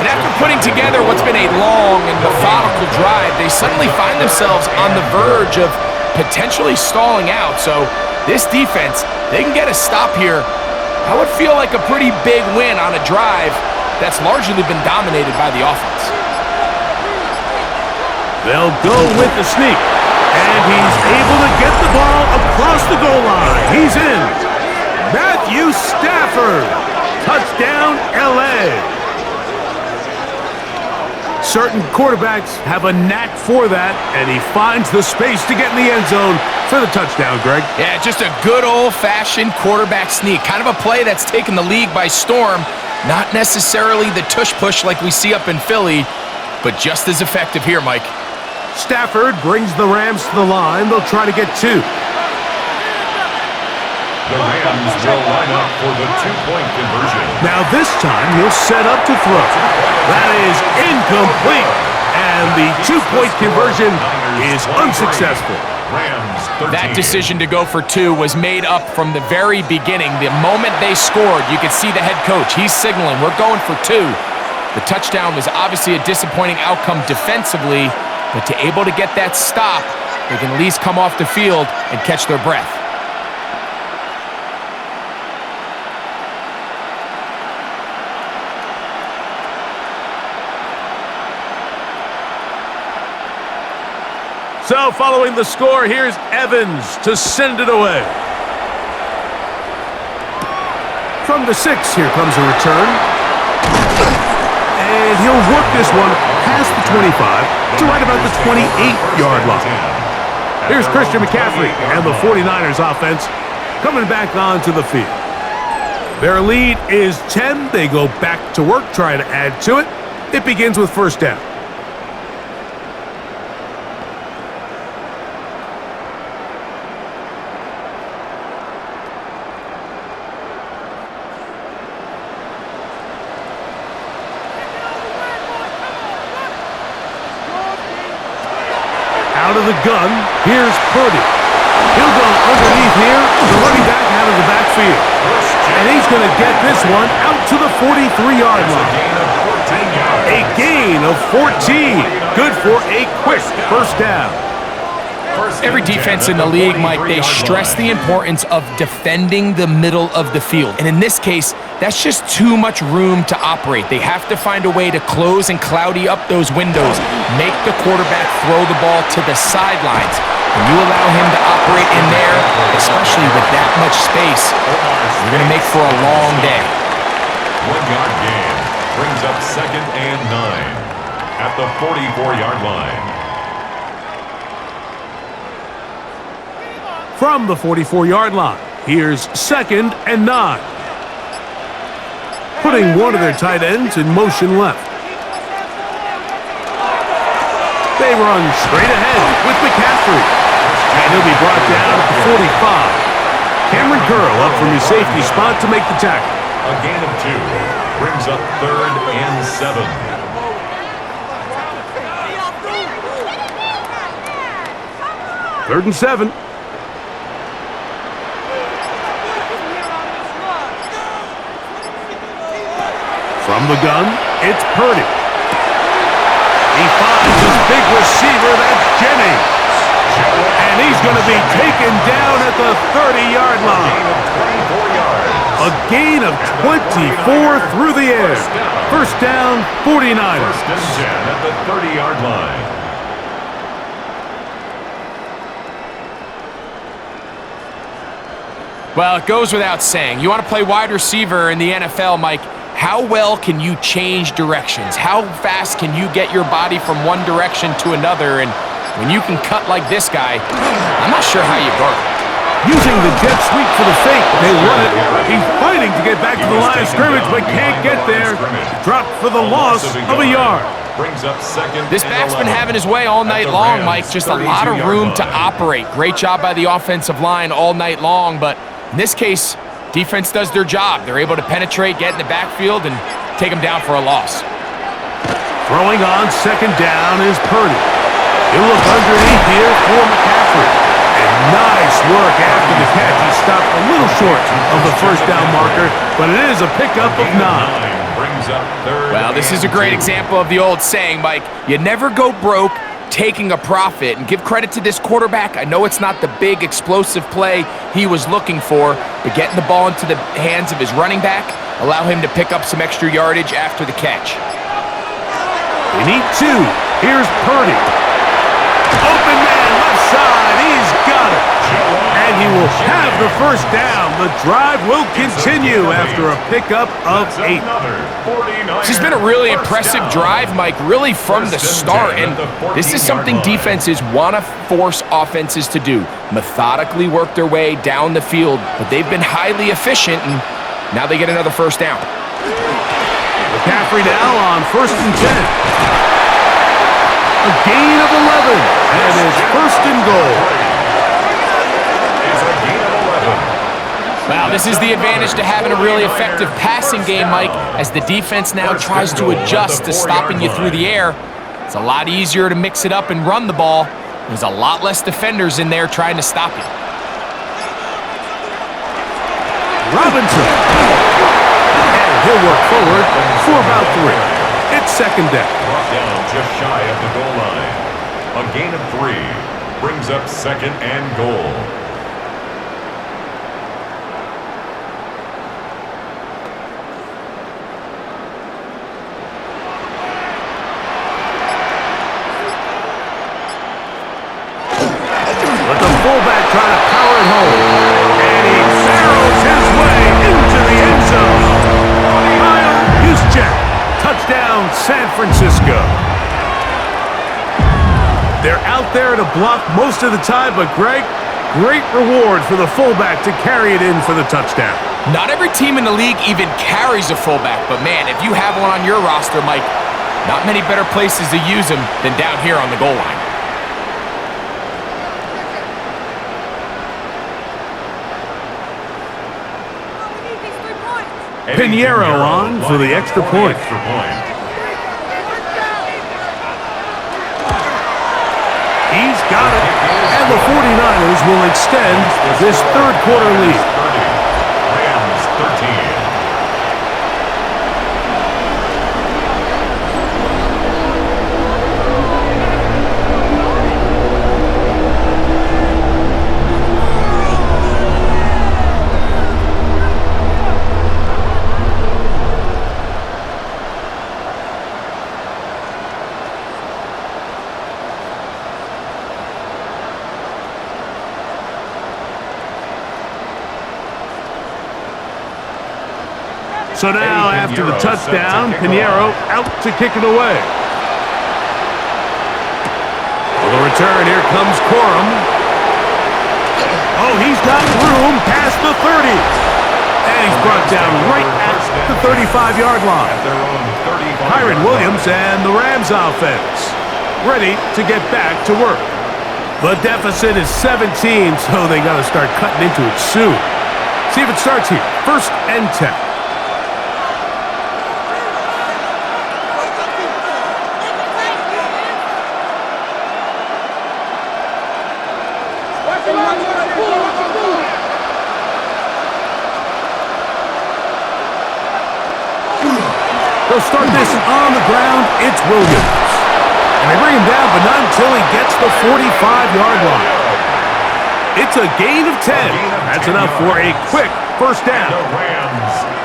And after putting together what's been a long and methodical drive, they suddenly find themselves on the verge of potentially stalling out. So this defense, they can get a stop here. I would feel like a pretty big win on a drive that's largely been dominated by the offense. They'll go with the sneak, and he's able to get the ball across the goal line. He's in. Matthew Stafford. Touchdown, L.A. Certain quarterbacks have a knack for that, and he finds the space to get in the end zone for the touchdown, Greg. Yeah, just a good old-fashioned quarterback sneak. Kind of a play that's taken the league by storm. Not necessarily the tush-push like we see up in Philly, but just as effective here, Mike. Stafford brings the Rams to the line. They'll try to get two. The Rams will line up for the two-point conversion. Now this time he'll set up to throw. That is incomplete. And the two-point conversion is unsuccessful. Rams 13. That decision to go for two was made up from the very beginning. The moment they scored, you could see the head coach. He's signaling, we're going for two. The touchdown was obviously a disappointing outcome defensively, but to able to get that stop, they can at least come off the field and catch their breath. So following the score, here's Evans to send it away. From the 6, here comes a return. And he'll work this one past the 25 to right about the 28-yard line. Here's Christian McCaffrey and the 49ers offense coming back onto the field. Their lead is 10. They go back to work, try to add to it. It begins with first down. Out of the gun, here's Purdy. He'll go underneath here, the running back out of the backfield. And he's going to get this one out to the 43-yard line. A gain of 14. Good for a quick first down. Every defense in the league, Mike, they stress the importance of defending the middle of the field. And in this case, that's just too much room to operate. They have to find a way to close and cloudy up those windows, make the quarterback throw the ball to the sidelines. When you allow him to operate in there, especially with that much space, you're going to make for a long day. 1-yard gain brings up 2nd and 9 at the 44-yard line. From the 44-yard line, here's 2nd and 9. Putting one of their tight ends in motion left. They run straight ahead with McCaffrey. And he'll be brought down at the 45. Cameron Curl up from his safety spot to make the tackle. A gain of 2 brings up 3rd and 7. Third and 7. From the gun, it's Purdy. He finds his big receiver, that's Jennings. And he's going to be taken down at the 30-yard line. A gain of 24 through the air. First down, 49ers. First and 10 at the 30-yard line. Well, it goes without saying. You want to play wide receiver in the NFL, Mike, how well can you change directions? How fast can you get your body from one direction to another? And when you can cut like this guy, I'm not sure how you guard it. Using the jet sweep for the fake, they run it. He's fighting to get back to the line of scrimmage, but can't get there. Dropped for the loss of a yard. This back's been having his way all night long, Mike. Just a lot of room to operate. Great job by the offensive line all night long, but in this case, defense does their job. They're able to penetrate, get in the backfield, and take them down for a loss. Throwing on second down is Purdy. He'll look underneath here for McCaffrey. And nice work after the catch. He stopped a little short of the first down marker, but it is a pickup of 9. Well, this is a great example of the old saying, Mike. You never go broke taking a profit. And give credit to this quarterback. I know it's not the big explosive play he was looking for, but getting the ball into the hands of his running back allow him to pick up some extra yardage after the catch. They need 2. Here's Purdy. Open man, left side. He's got it. And he will have the first down. The drive will continue after a pickup of 8. This has been a really impressive drive, Mike, really from the start. And this is something defenses want to force offenses to do. Methodically work their way down the field, but they've been highly efficient, and now they get another first down. McCaffrey now on 1st and 10. A gain of 11, and it's 1st and goal. Wow, this is the advantage to having a really effective passing game, Mike, as the defense now tries to adjust to stopping you through the air. It's a lot easier to mix it up and run the ball. There's a lot less defenders in there trying to stop you. Robinson. And he'll work forward for about 3. It's 2nd down. Brought down just shy of the goal line. A gain of 3 brings up 2nd and goal. But the fullback trying to power it home. And he barrels his way into the end zone. Kyle Juszczyk. Touchdown, San Francisco. They're out there to block most of the time, but Greg, great reward for the fullback to carry it in for the touchdown. Not every team in the league even carries a fullback, but man, if you have one on your roster, Mike, not many better places to use him than down here on the goal line. Pinheiro on for the extra point. He's got it. And the 49ers will extend this 3rd quarter lead. Rams 13. So now, after the touchdown, Pinheiro out to kick it away. For the return, here comes Corum. Oh, he's got room past the 30. And he's brought down right at the 35-yard line. Kyron Williams and the Rams offense ready to get back to work. The deficit is 17, so they got to start cutting into it soon. See if it starts here. 1st and 10. They'll start this on the ground. It's Williams. And they bring him down, but not until he gets the 45-yard line. It's a gain of 10. That's enough for a quick first down.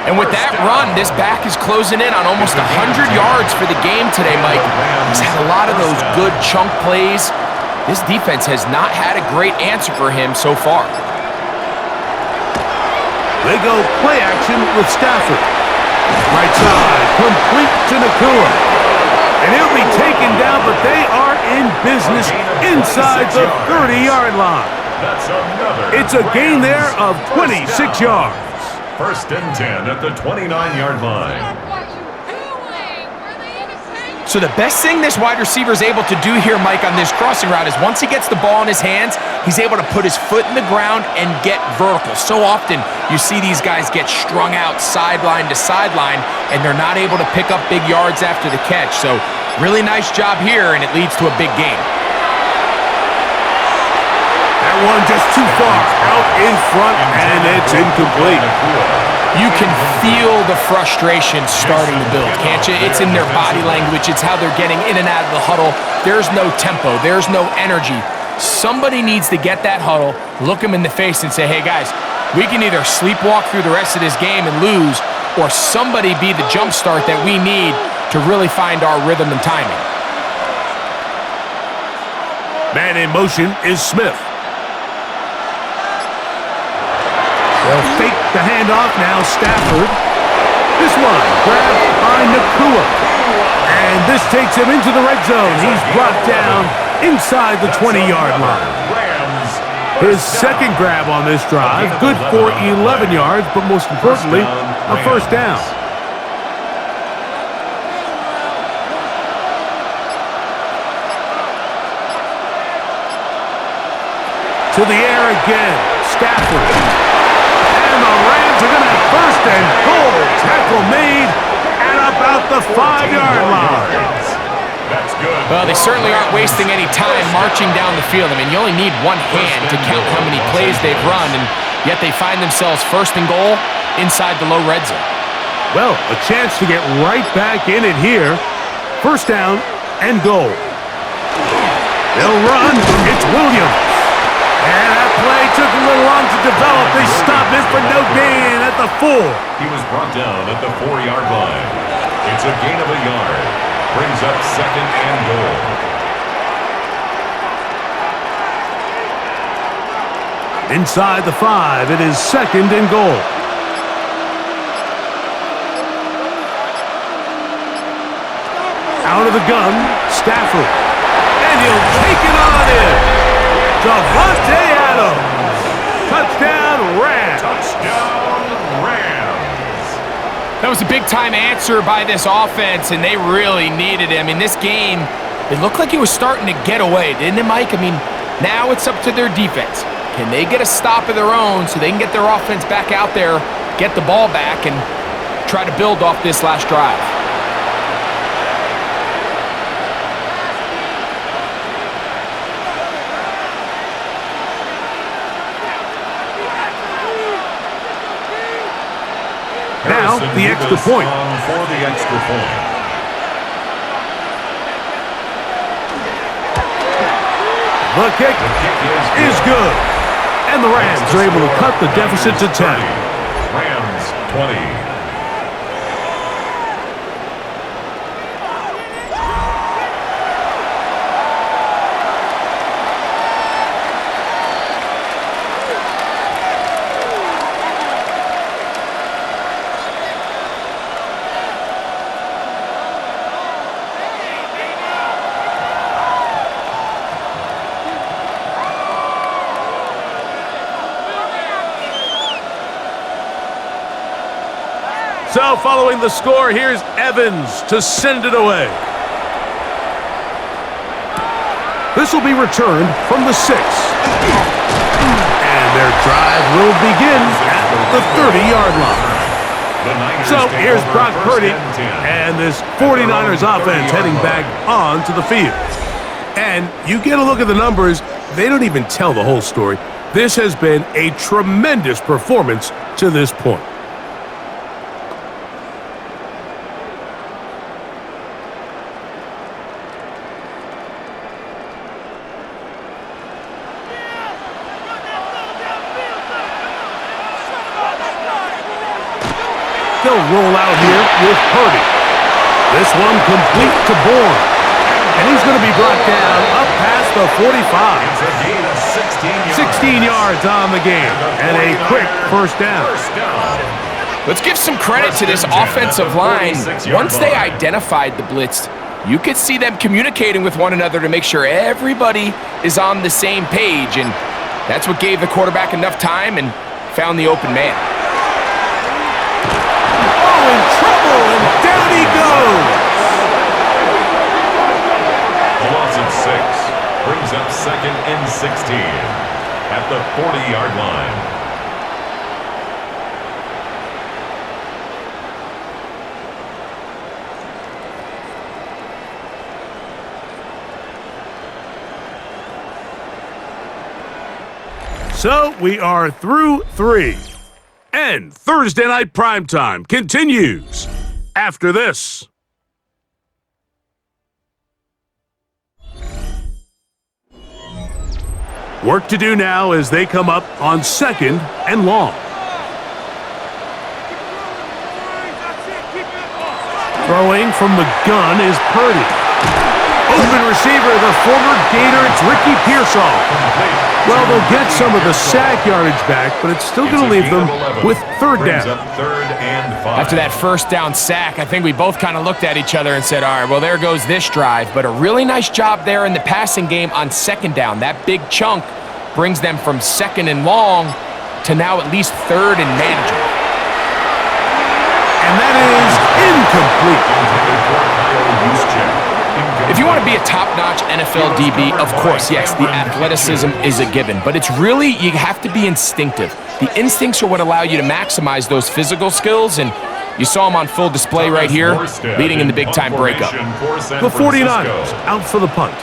And with that run, this back is closing in on almost 100 yards for the game today, Mike. He's had a lot of those good chunk plays. This defense has not had a great answer for him so far. They go play action with Stafford. Right side, complete to Nakua. And he'll be taken down, but they are in business inside the 30-yard line. That's another. It's a gain there of 26 yards. First and 10 at the 29-yard line. So the best thing this wide receiver is able to do here, Mike, on this crossing route is once he gets the ball in his hands, he's able to put his foot in the ground and get vertical. So often you see these guys get strung out sideline to sideline, and they're not able to pick up big yards after the catch. So really nice job here, and it leads to a big gain. That one just too far out in front, and it's incomplete. You can feel the frustration starting to build, can't you? It's in their body language. It's how they're getting in and out of the huddle. There's no tempo. There's no energy. Somebody needs to get that huddle, look them in the face, and say, hey, guys, we can either sleepwalk through the rest of this game and lose, or somebody be the jump start that we need to really find our rhythm and timing. Man in motion is Smith. They'll fake the handoff now, Stafford. This one grabbed by Nakua. And this takes him into the red zone. He's brought down inside the 20-yard line. His second grab on this drive, good for 11 yards, but most importantly, a first down. To the air again, Stafford. And the Rams are going to have first and goal. Tackle made at about the 5-yard line. That's good. Well, they certainly aren't wasting any time marching down the field. I mean, you only need one hand to count how many plays they've run, and yet they find themselves first and goal inside the low red zone. Well, a chance to get right back in it here. First down and goal. They'll run. It's Williams. And that play took a little long to develop. They stop it for no gain at the 4. He was brought down at the 4-yard line. It's a gain of a yard. Brings up second and goal. Inside the 5, it is second and goal. Out of the gun, Stafford. And he'll take it on in. Davante Adams. Touchdown, Rams. Touchdown, Rams. That was a big-time answer by this offense, and they really needed it. I mean, this game, it looked like it was starting to get away, didn't it, Mike? I mean, now it's up to their defense. Can they get a stop of their own so they can get their offense back out there, get the ball back, and try to build off this last drive? Now, the extra point. For the extra point. The kick is good. And the Rams are able to cut the deficit to 10. Rams 20. So following the score, here's Evans to send it away. This will be returned from the 6. And their drive will begin at the 30-yard line. So here's Brock Purdy and this 49ers offense heading back onto the field. And you get a look at the numbers, they don't even tell the whole story. This has been a tremendous performance to this point. They'll roll out here with Purdy. This one complete to Bourne. And he's going to be brought down up past the 45. It's a gain of 16 yards on the game, and a quick first down. Let's give some credit to this offensive line. Once they identified the blitz, you could see them communicating with one another to make sure everybody is on the same page, and that's what gave the quarterback enough time and found the open man. Oh, in trouble, and down he goes. A loss of 6 brings up 2nd and 16 at the 40-yard line. So we are through 3. And Thursday Night Primetime continues after this. Work to do now as they come up on 2nd and long. Throwing from the gun is Purdy. Open receiver, the former Gator, it's Ricky Pearsall. Well, they'll get some of the sack yardage back, but it's still going to leave them with 3rd down. After that first down sack, I think we both kind of looked at each other and said, all right, well, there goes this drive. But a really nice job there in the passing game on 2nd down. That big chunk brings them from 2nd and long to now at least 3rd and manageable. And that is incomplete. If you want to be a top-notch NFL DB, of course, yes, the athleticism is a given. But it's really, you have to be instinctive. The instincts are what allow you to maximize those physical skills, and you saw them on full display right here, leading in the big-time breakup. The 49ers out for the punt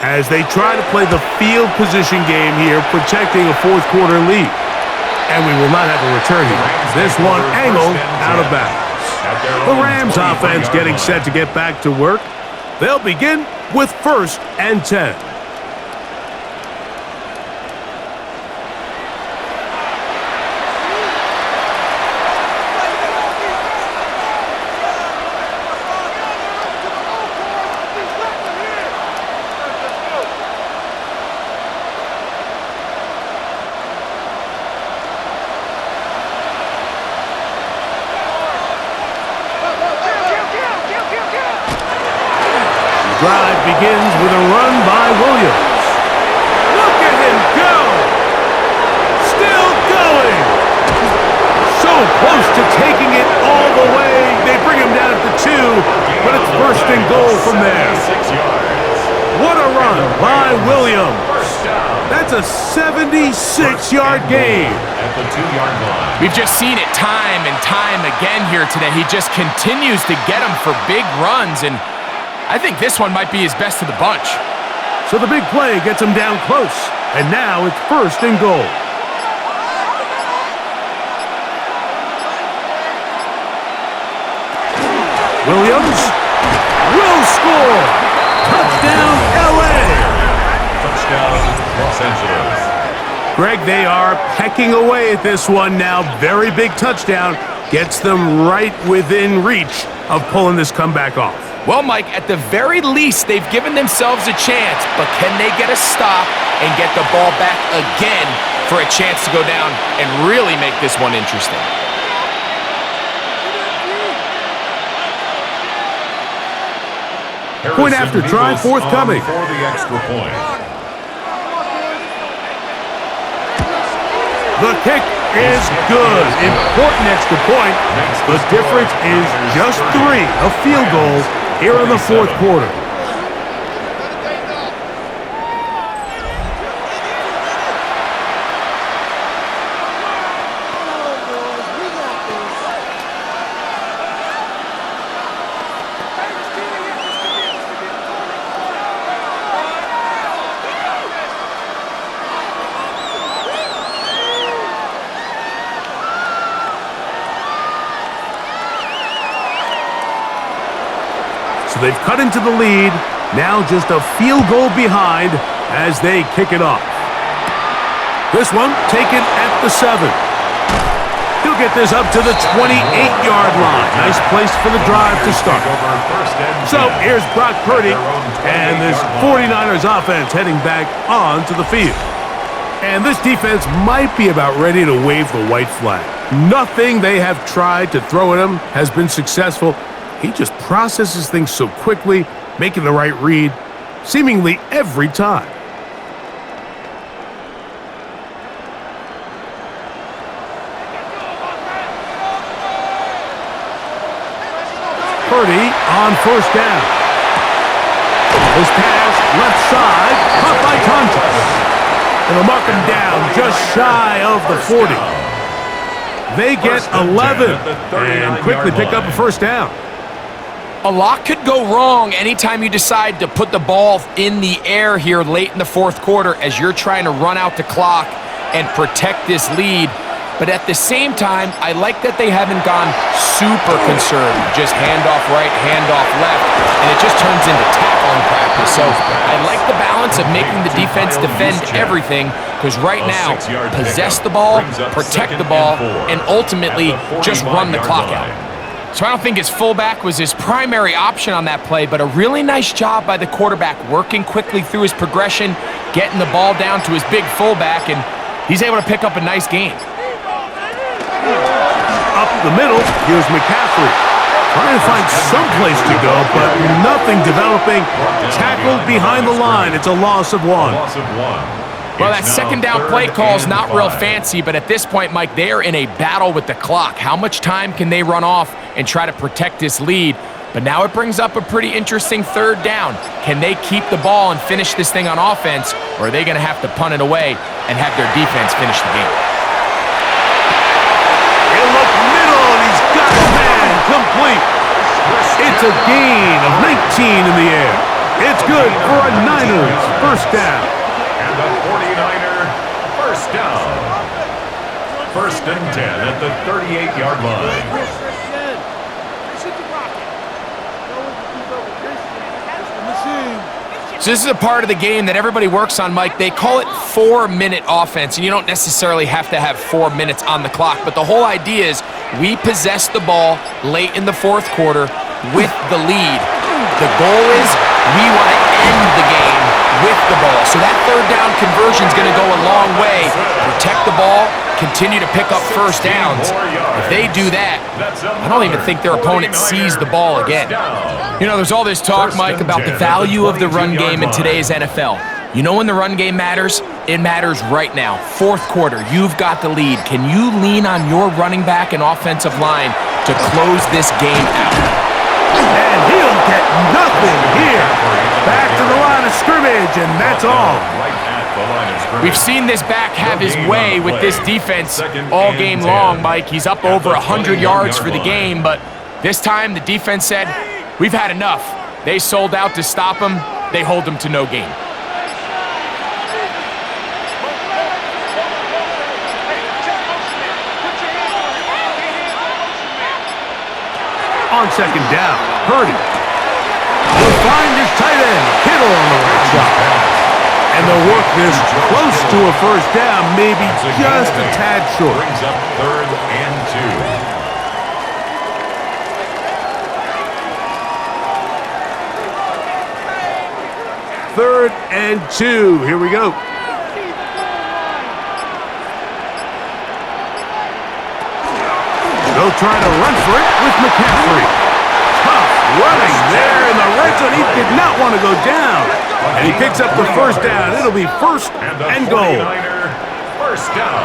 as they try to play the field position game here, protecting a 4th-quarter lead. And we will not have a return here. This one angled out of bounds. The Rams offense getting set to get back to work. They'll begin with 1st and 10. Drive begins with a run by Williams. Look at him go! Still going! So close to taking it all the way. They bring him down to 2, but it's 1st and goal from there. What a run by Williams. That's a 76-yard gain. At the 2-yard line. We've just seen it time and time again here today. He just continues to get them for big runs, and I think this one might be his best of the bunch. So the big play gets him down close, and now it's 1st and goal. Williams will score. Touchdown, L.A. Touchdown, Los Angeles. Greg, they are pecking away at this one now. Very big touchdown. Gets them right within reach of pulling this comeback off. Well, Mike, at the very least, they've given themselves a chance, but can they get a stop and get the ball back again for a chance to go down and really make this one interesting? Point after try forthcoming. For the extra point. The kick is good. Important extra point. The difference is just 3, a field goal here in the 4th quarter. So they've cut into the lead, now just a field goal behind as they kick it off. This one taken at the 7. He'll get this up to the 28-yard line. Nice place for the drive to start. So here's Brock Purdy and this 49ers offense heading back onto the field. And this defense might be about ready to wave the white flag. Nothing they have tried to throw at him has been successful. He just processes things so quickly, making the right read, seemingly every time. Purdy on first down. His pass left side, caught by Tonjes. And they'll mark him down just shy of the 40. They get 11 and quickly pick up a first down. A lot could go wrong anytime you decide to put the ball in the air here late in the fourth quarter as you're trying to run out the clock and protect this lead. But at the same time, I like that they haven't gone super conservative. Just handoff right, handoff left, and it just turns into tackling practice. So I like the balance of making the defense defend everything, because right now, possess the ball, protect the ball, and ultimately just run the clock out. So I don't think his fullback was his primary option on that play, but a really nice job by the quarterback working quickly through his progression, getting the ball down to his big fullback, and he's able to pick up a nice gain. Up the middle, here's McCaffrey. Trying to find some place to go, but nothing developing. Tackled behind the line. It's a loss of one. Well, that second down play call is not real fancy, but at this point, Mike, they are in a battle with the clock. How much time can they run off and try to protect this lead? But now it brings up a pretty interesting third down. Can they keep the ball and finish this thing on offense, or are they going to have to punt it away and have their defense finish the game? Complete. It's a gain of 19 in the air. It's good for a Niners first down. And the 49er first down. First and 10 at the 38-yard line. So this is a part of the game that everybody works on, Mike. They call it 4-minute offense, and you don't necessarily have to have 4 minutes on the clock, but the whole idea is we possess the ball late in the fourth quarter with the lead. The goal is we want to end the game with the ball. So that third down conversion is going to go a long way. Protect the ball, continue to pick up first downs. If they do that, I don't even think their opponent sees the ball again. You know, there's all this talk, Mike, about the value of the run game in today's NFL. You know when the run game matters? It matters right now. Fourth quarter, you've got the lead. Can you lean on your running back and offensive line to close this game out? And he'll get nothing here. Back to the line of scrimmage, and that's all. We've seen this back have his way with this defense all game long, Mike. He's up over 100 yards for the game, but this time the defense said, we've had enough. They sold out to stop him. They hold him to no gain. On second down, Purdy will find his tight end, Kittle on the right side. And they'll work this close to a first down, maybe just a tad short. Brings up third and 2. Third and 2. Here we go. They'll try to run for it with McCaffrey. Tough running there in the red zone. He did not want to go down. And he picks up the first down. It'll be first and goal. First down.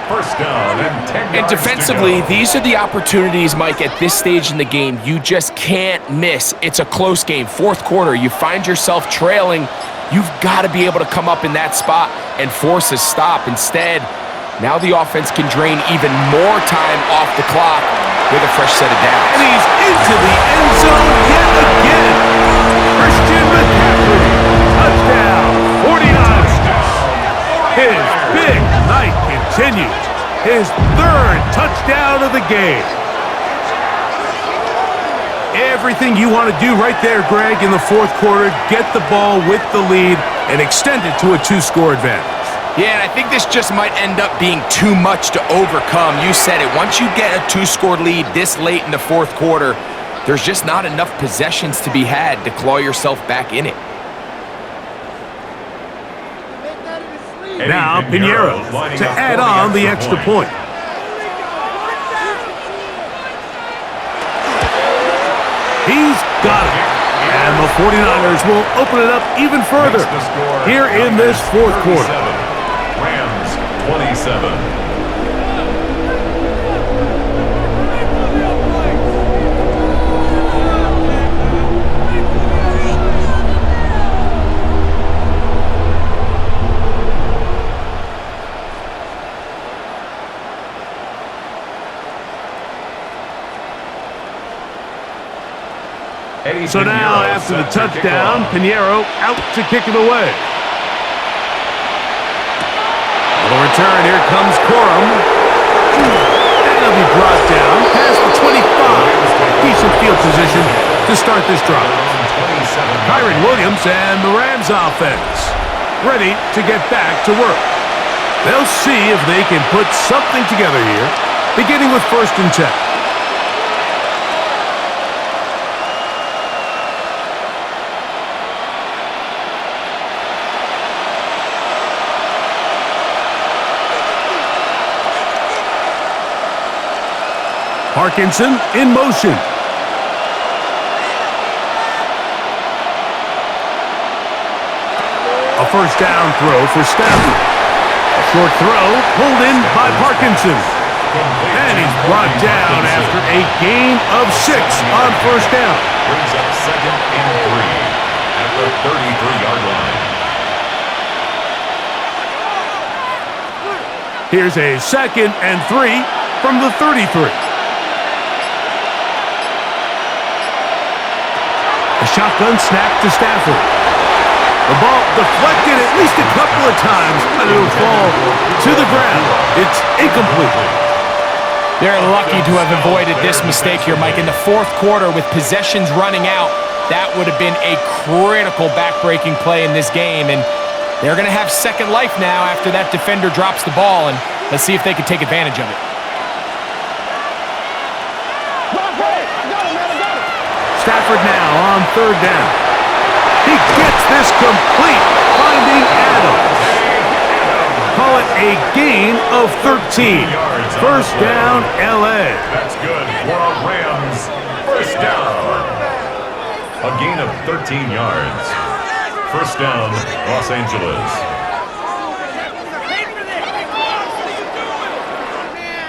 First down and 10 yards. And defensively, these are the opportunities, Mike, at this stage in the game you just can't miss. It's a close game. Fourth quarter, you find yourself trailing. You've got to be able to come up in that spot and force a stop. Instead, now the offense can drain even more time off the clock with a fresh set of downs. And he's into the end zone yet again. Christian McCaffrey, touchdown, 49ers. His big night continues. His third touchdown of the game. Everything you want to do right there, Greg, in the fourth quarter, get the ball with the lead and extend it to a 2-score advantage. Yeah, and I think this just might end up being too much to overcome. You said it. Once you get a 2-score lead this late in the fourth quarter, there's just not enough possessions to be had to claw yourself back in it. Now Pinheiro to add on the extra point. He's got it. And the 49ers will open it up even further here in this fourth quarter. Rams 27. So now, after the touchdown, Pinheiro out to kick it away. Little return, here comes Corum. And he'll be brought down past the 25. Decent field position to start this drive. Kyron Williams and the Rams offense ready to get back to work. They'll see if they can put something together here, beginning with 1st and 10. Parkinson in motion. A 1st down throw for Stafford. A short throw pulled in by Parkinson. And he's brought down after a gain of 6 on 1st down. Brings up 2nd and 3 at the 33-yard line. Here's a 2nd and 3 from the 33. A shotgun snap to Stafford. The ball deflected at least a couple of times, and it'll fall to the ground. It's incomplete. They're lucky to have avoided this mistake here, Mike. In the fourth quarter, with possessions running out, that would have been a critical back-breaking play in this game, and they're going to have second life now after that defender drops the ball, and let's see if they can take advantage of it. Stafford now on 3rd down. He gets this complete, finding Adams. Call it a gain of 13. 1st down, L.A. That's good for a Rams 1st down. A gain of 13 yards. 1st down, Los Angeles.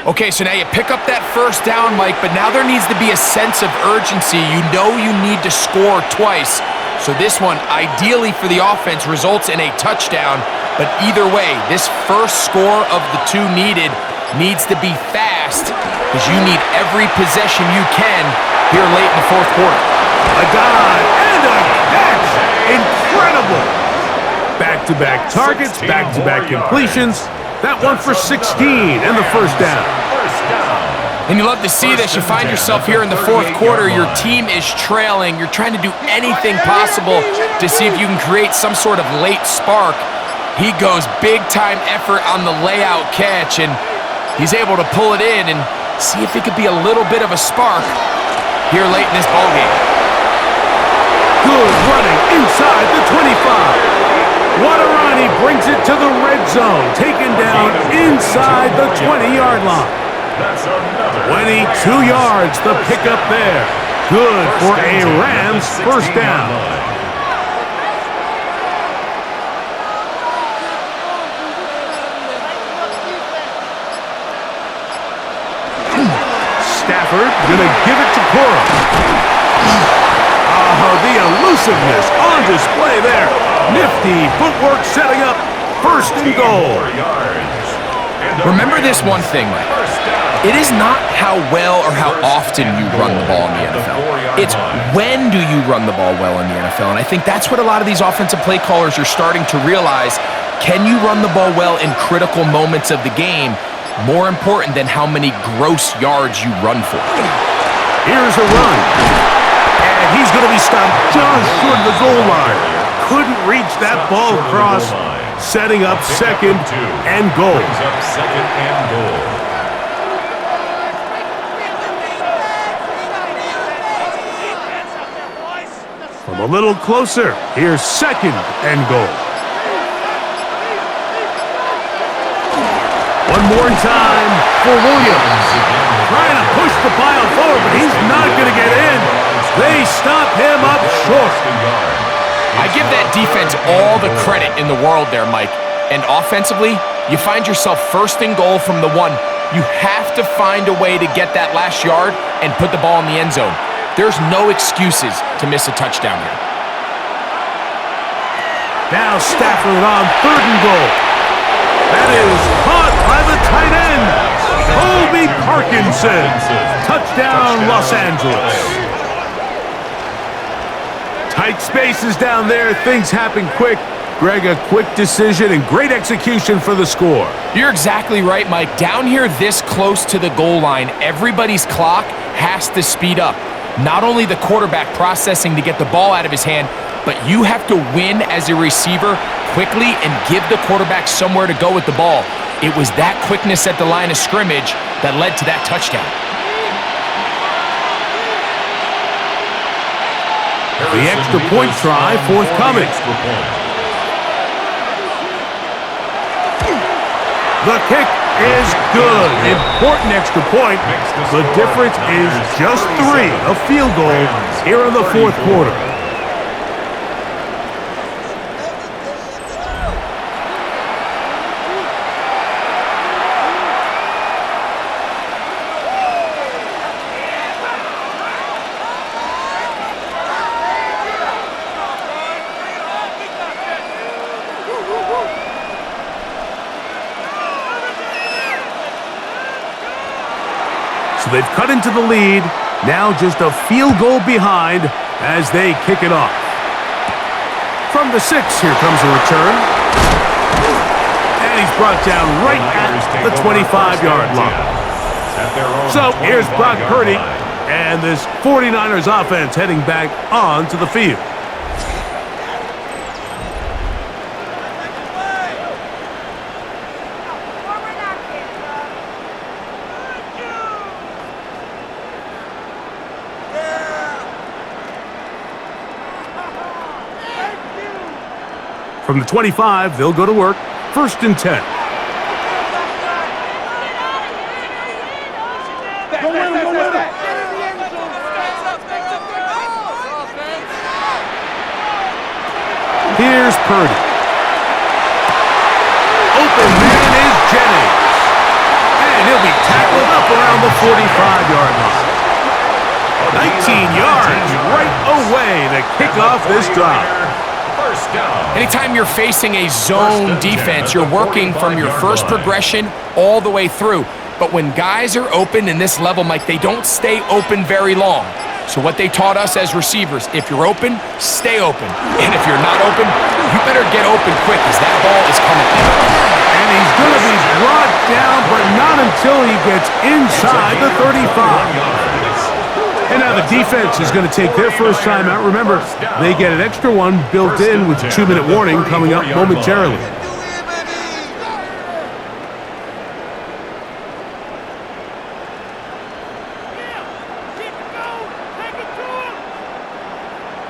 Okay, so now you pick up that 1st down, Mike, but now there needs to be a sense of urgency. You know you need to score twice. So this one, ideally for the offense, results in a touchdown. But either way, this first score of the 2 needed needs to be fast because you need every possession you can here late in the fourth quarter. A dive and a catch. Incredible. Back-to-back targets, back-to-back completions. That one for 16 and the 1st down. And you love to see this. You find yourself here in the fourth quarter. Your team is trailing. You're trying to do anything possible to see if you can create some sort of late spark. He goes big-time effort on the layout catch, and he's able to pull it in and see if it could be a little bit of a spark here late in this ballgame. Good running inside the 25. Waterani brings it to the red zone, taken down inside the 20-yard line. 22 yards, the pickup there. Good for a Rams 1st down. Stafford gonna give it to Corum. Oh, the elusiveness on display there. Nifty footwork setting up 1st and goal. Remember this one thing, Mike. It is not how well or how often you run the ball in the NFL. It's when do you run the ball well in the NFL. And I think that's what a lot of these offensive play callers are starting to realize. Can you run the ball well in critical moments of the game? More important than how many gross yards you run for. Here's a run. And he's going to be stopped just short of the goal line. Couldn't reach that ball across, setting up 2nd and goal. From a little closer, here's 2nd and goal. One more time for Williams. Trying to push the pile forward, but he's not going to get in. They stop him up short. I give that defense all the credit in the world there, Mike. And offensively, you find yourself first and goal from the 1. You have to find a way to get that last yard and put the ball in the end zone. There's no excuses to miss a touchdown here. Now Stafford on 3rd and goal. That is caught by the tight end, Colby Parkinson. Touchdown, Los Angeles. Tight spaces down there. Things happen quick. Greg, a quick decision and great execution for the score. You're exactly right, Mike. Down here this close to the goal line, everybody's clock has to speed up. Not only the quarterback processing to get the ball out of his hand, but you have to win as a receiver quickly and give the quarterback somewhere to go with the ball. It was that quickness at the line of scrimmage that led to that touchdown. The extra point try forthcoming. The kick is good. Important extra point. The difference is just 3, a field goal here in the 4th quarter. So they've cut into the lead. Now just a field goal behind as they kick it off. From the 6, here comes a return. And he's brought down right at the 25-yard line. So here's Brock Purdy and this 49ers offense heading back onto the field. From the 25, they'll go to work. 1st and 10. Here's Purdy. Open man is Jennings. And he'll be tackled up around the 45-yard line. 19 yards right away to kick off this drive. Anytime you're facing a zone defense, you're working from your first progression all the way through. But when guys are open in this level, Mike, they don't stay open very long. So what they taught us as receivers, if you're open, stay open. And if you're not open, you better get open quick as that ball is coming in. And he's going to be brought down, but not until he gets inside the 35. And now the defense is going to take their first time out. Remember, they get an extra one built in with 2-minute warning coming up momentarily.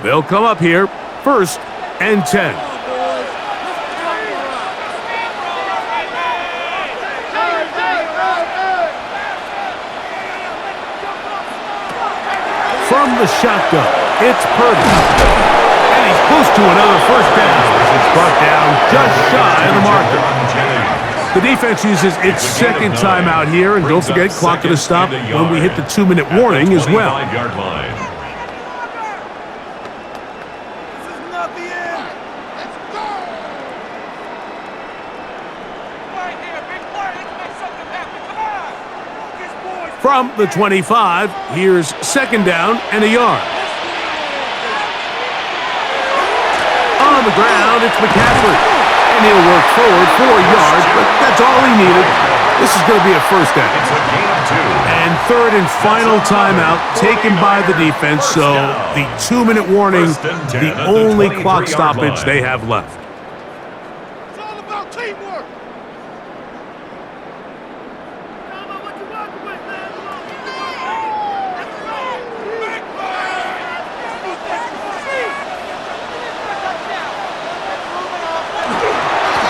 They'll come up here, 1st and 10. From the shotgun, it's Purdy. And he's close to another first down. It's brought down just shy of the marker. The defense uses its 2nd timeout here, and don't forget, clock to stop when we hit the 2-minute warning as well. From the 25, here's 2nd down and a yard. On the ground, it's McCaffrey. And he'll work forward 4 yards, but that's all he needed. This is going to be a 1st down. And 3rd and final timeout taken by the defense, so the 2-minute warning, the only clock stoppage they have left. It's all about teamwork.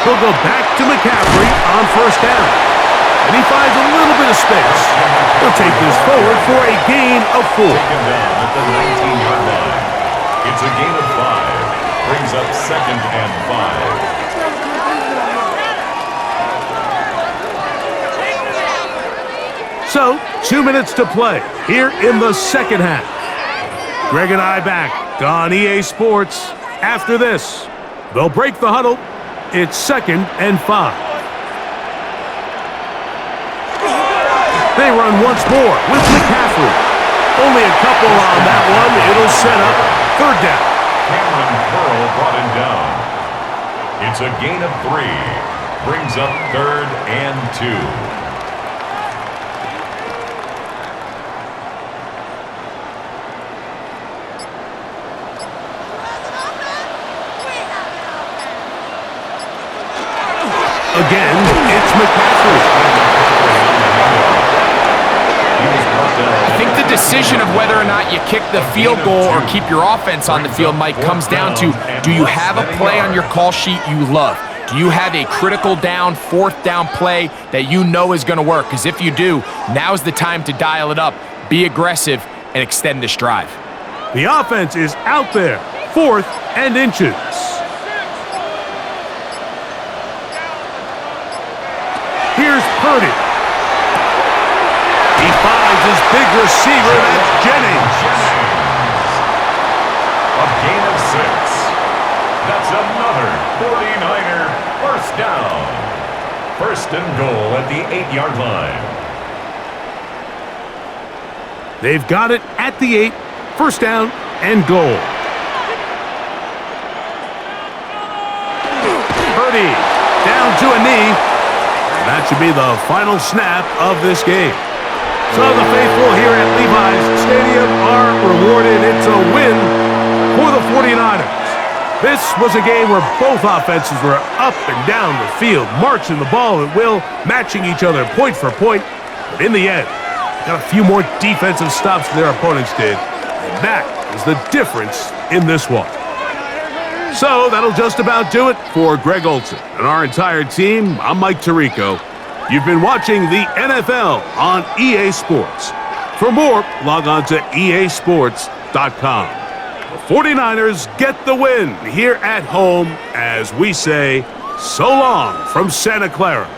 We'll go back to McCaffrey on 1st down. and he finds a little bit of space. He'll take this forward for a gain of 4. Taken down at the 19-yard line. It's a gain of 5. Brings up 2nd and 5. So, 2 minutes to play here in the second half. Greg and I back on EA Sports. After this, they'll break the huddle. It's 2nd and 5. They run once more with McCaffrey. Only a couple on that one. It'll set up 3rd down. Cameron Curl brought him down. It's a gain of 3. Brings up 3rd and 2. Again, it's McCaffrey. I think the decision of whether or not you kick the field goal or keep your offense on the field, Mike, comes down to, do you have a play on your call sheet you love? Do you have a critical down, 4th down play that you know is going to work? Because if you do, now's the time to dial it up, be aggressive, and extend this drive. The offense is out there, 4th and inches. Here's Purdy. He finds his big receiver, that's Jennings. A gain of 6. That's another 49er first down. 1st and goal at the 8-yard line. They've got it at the 8, 1st down and goal. Purdy down to a knee. That should be the final snap of this game. So the faithful here at Levi's Stadium are rewarded. It's a win for the 49ers. This was a game where both offenses were up and down the field, marching the ball at will, matching each other point for point. But in the end, got a few more defensive stops than their opponents did. And that is the difference in this one. So that'll just about do it for Greg Olsen and our entire team. I'm Mike Tirico. You've been watching the NFL on EA Sports. For more, log on to easports.com. The 49ers get the win here at home as we say so long from Santa Clara.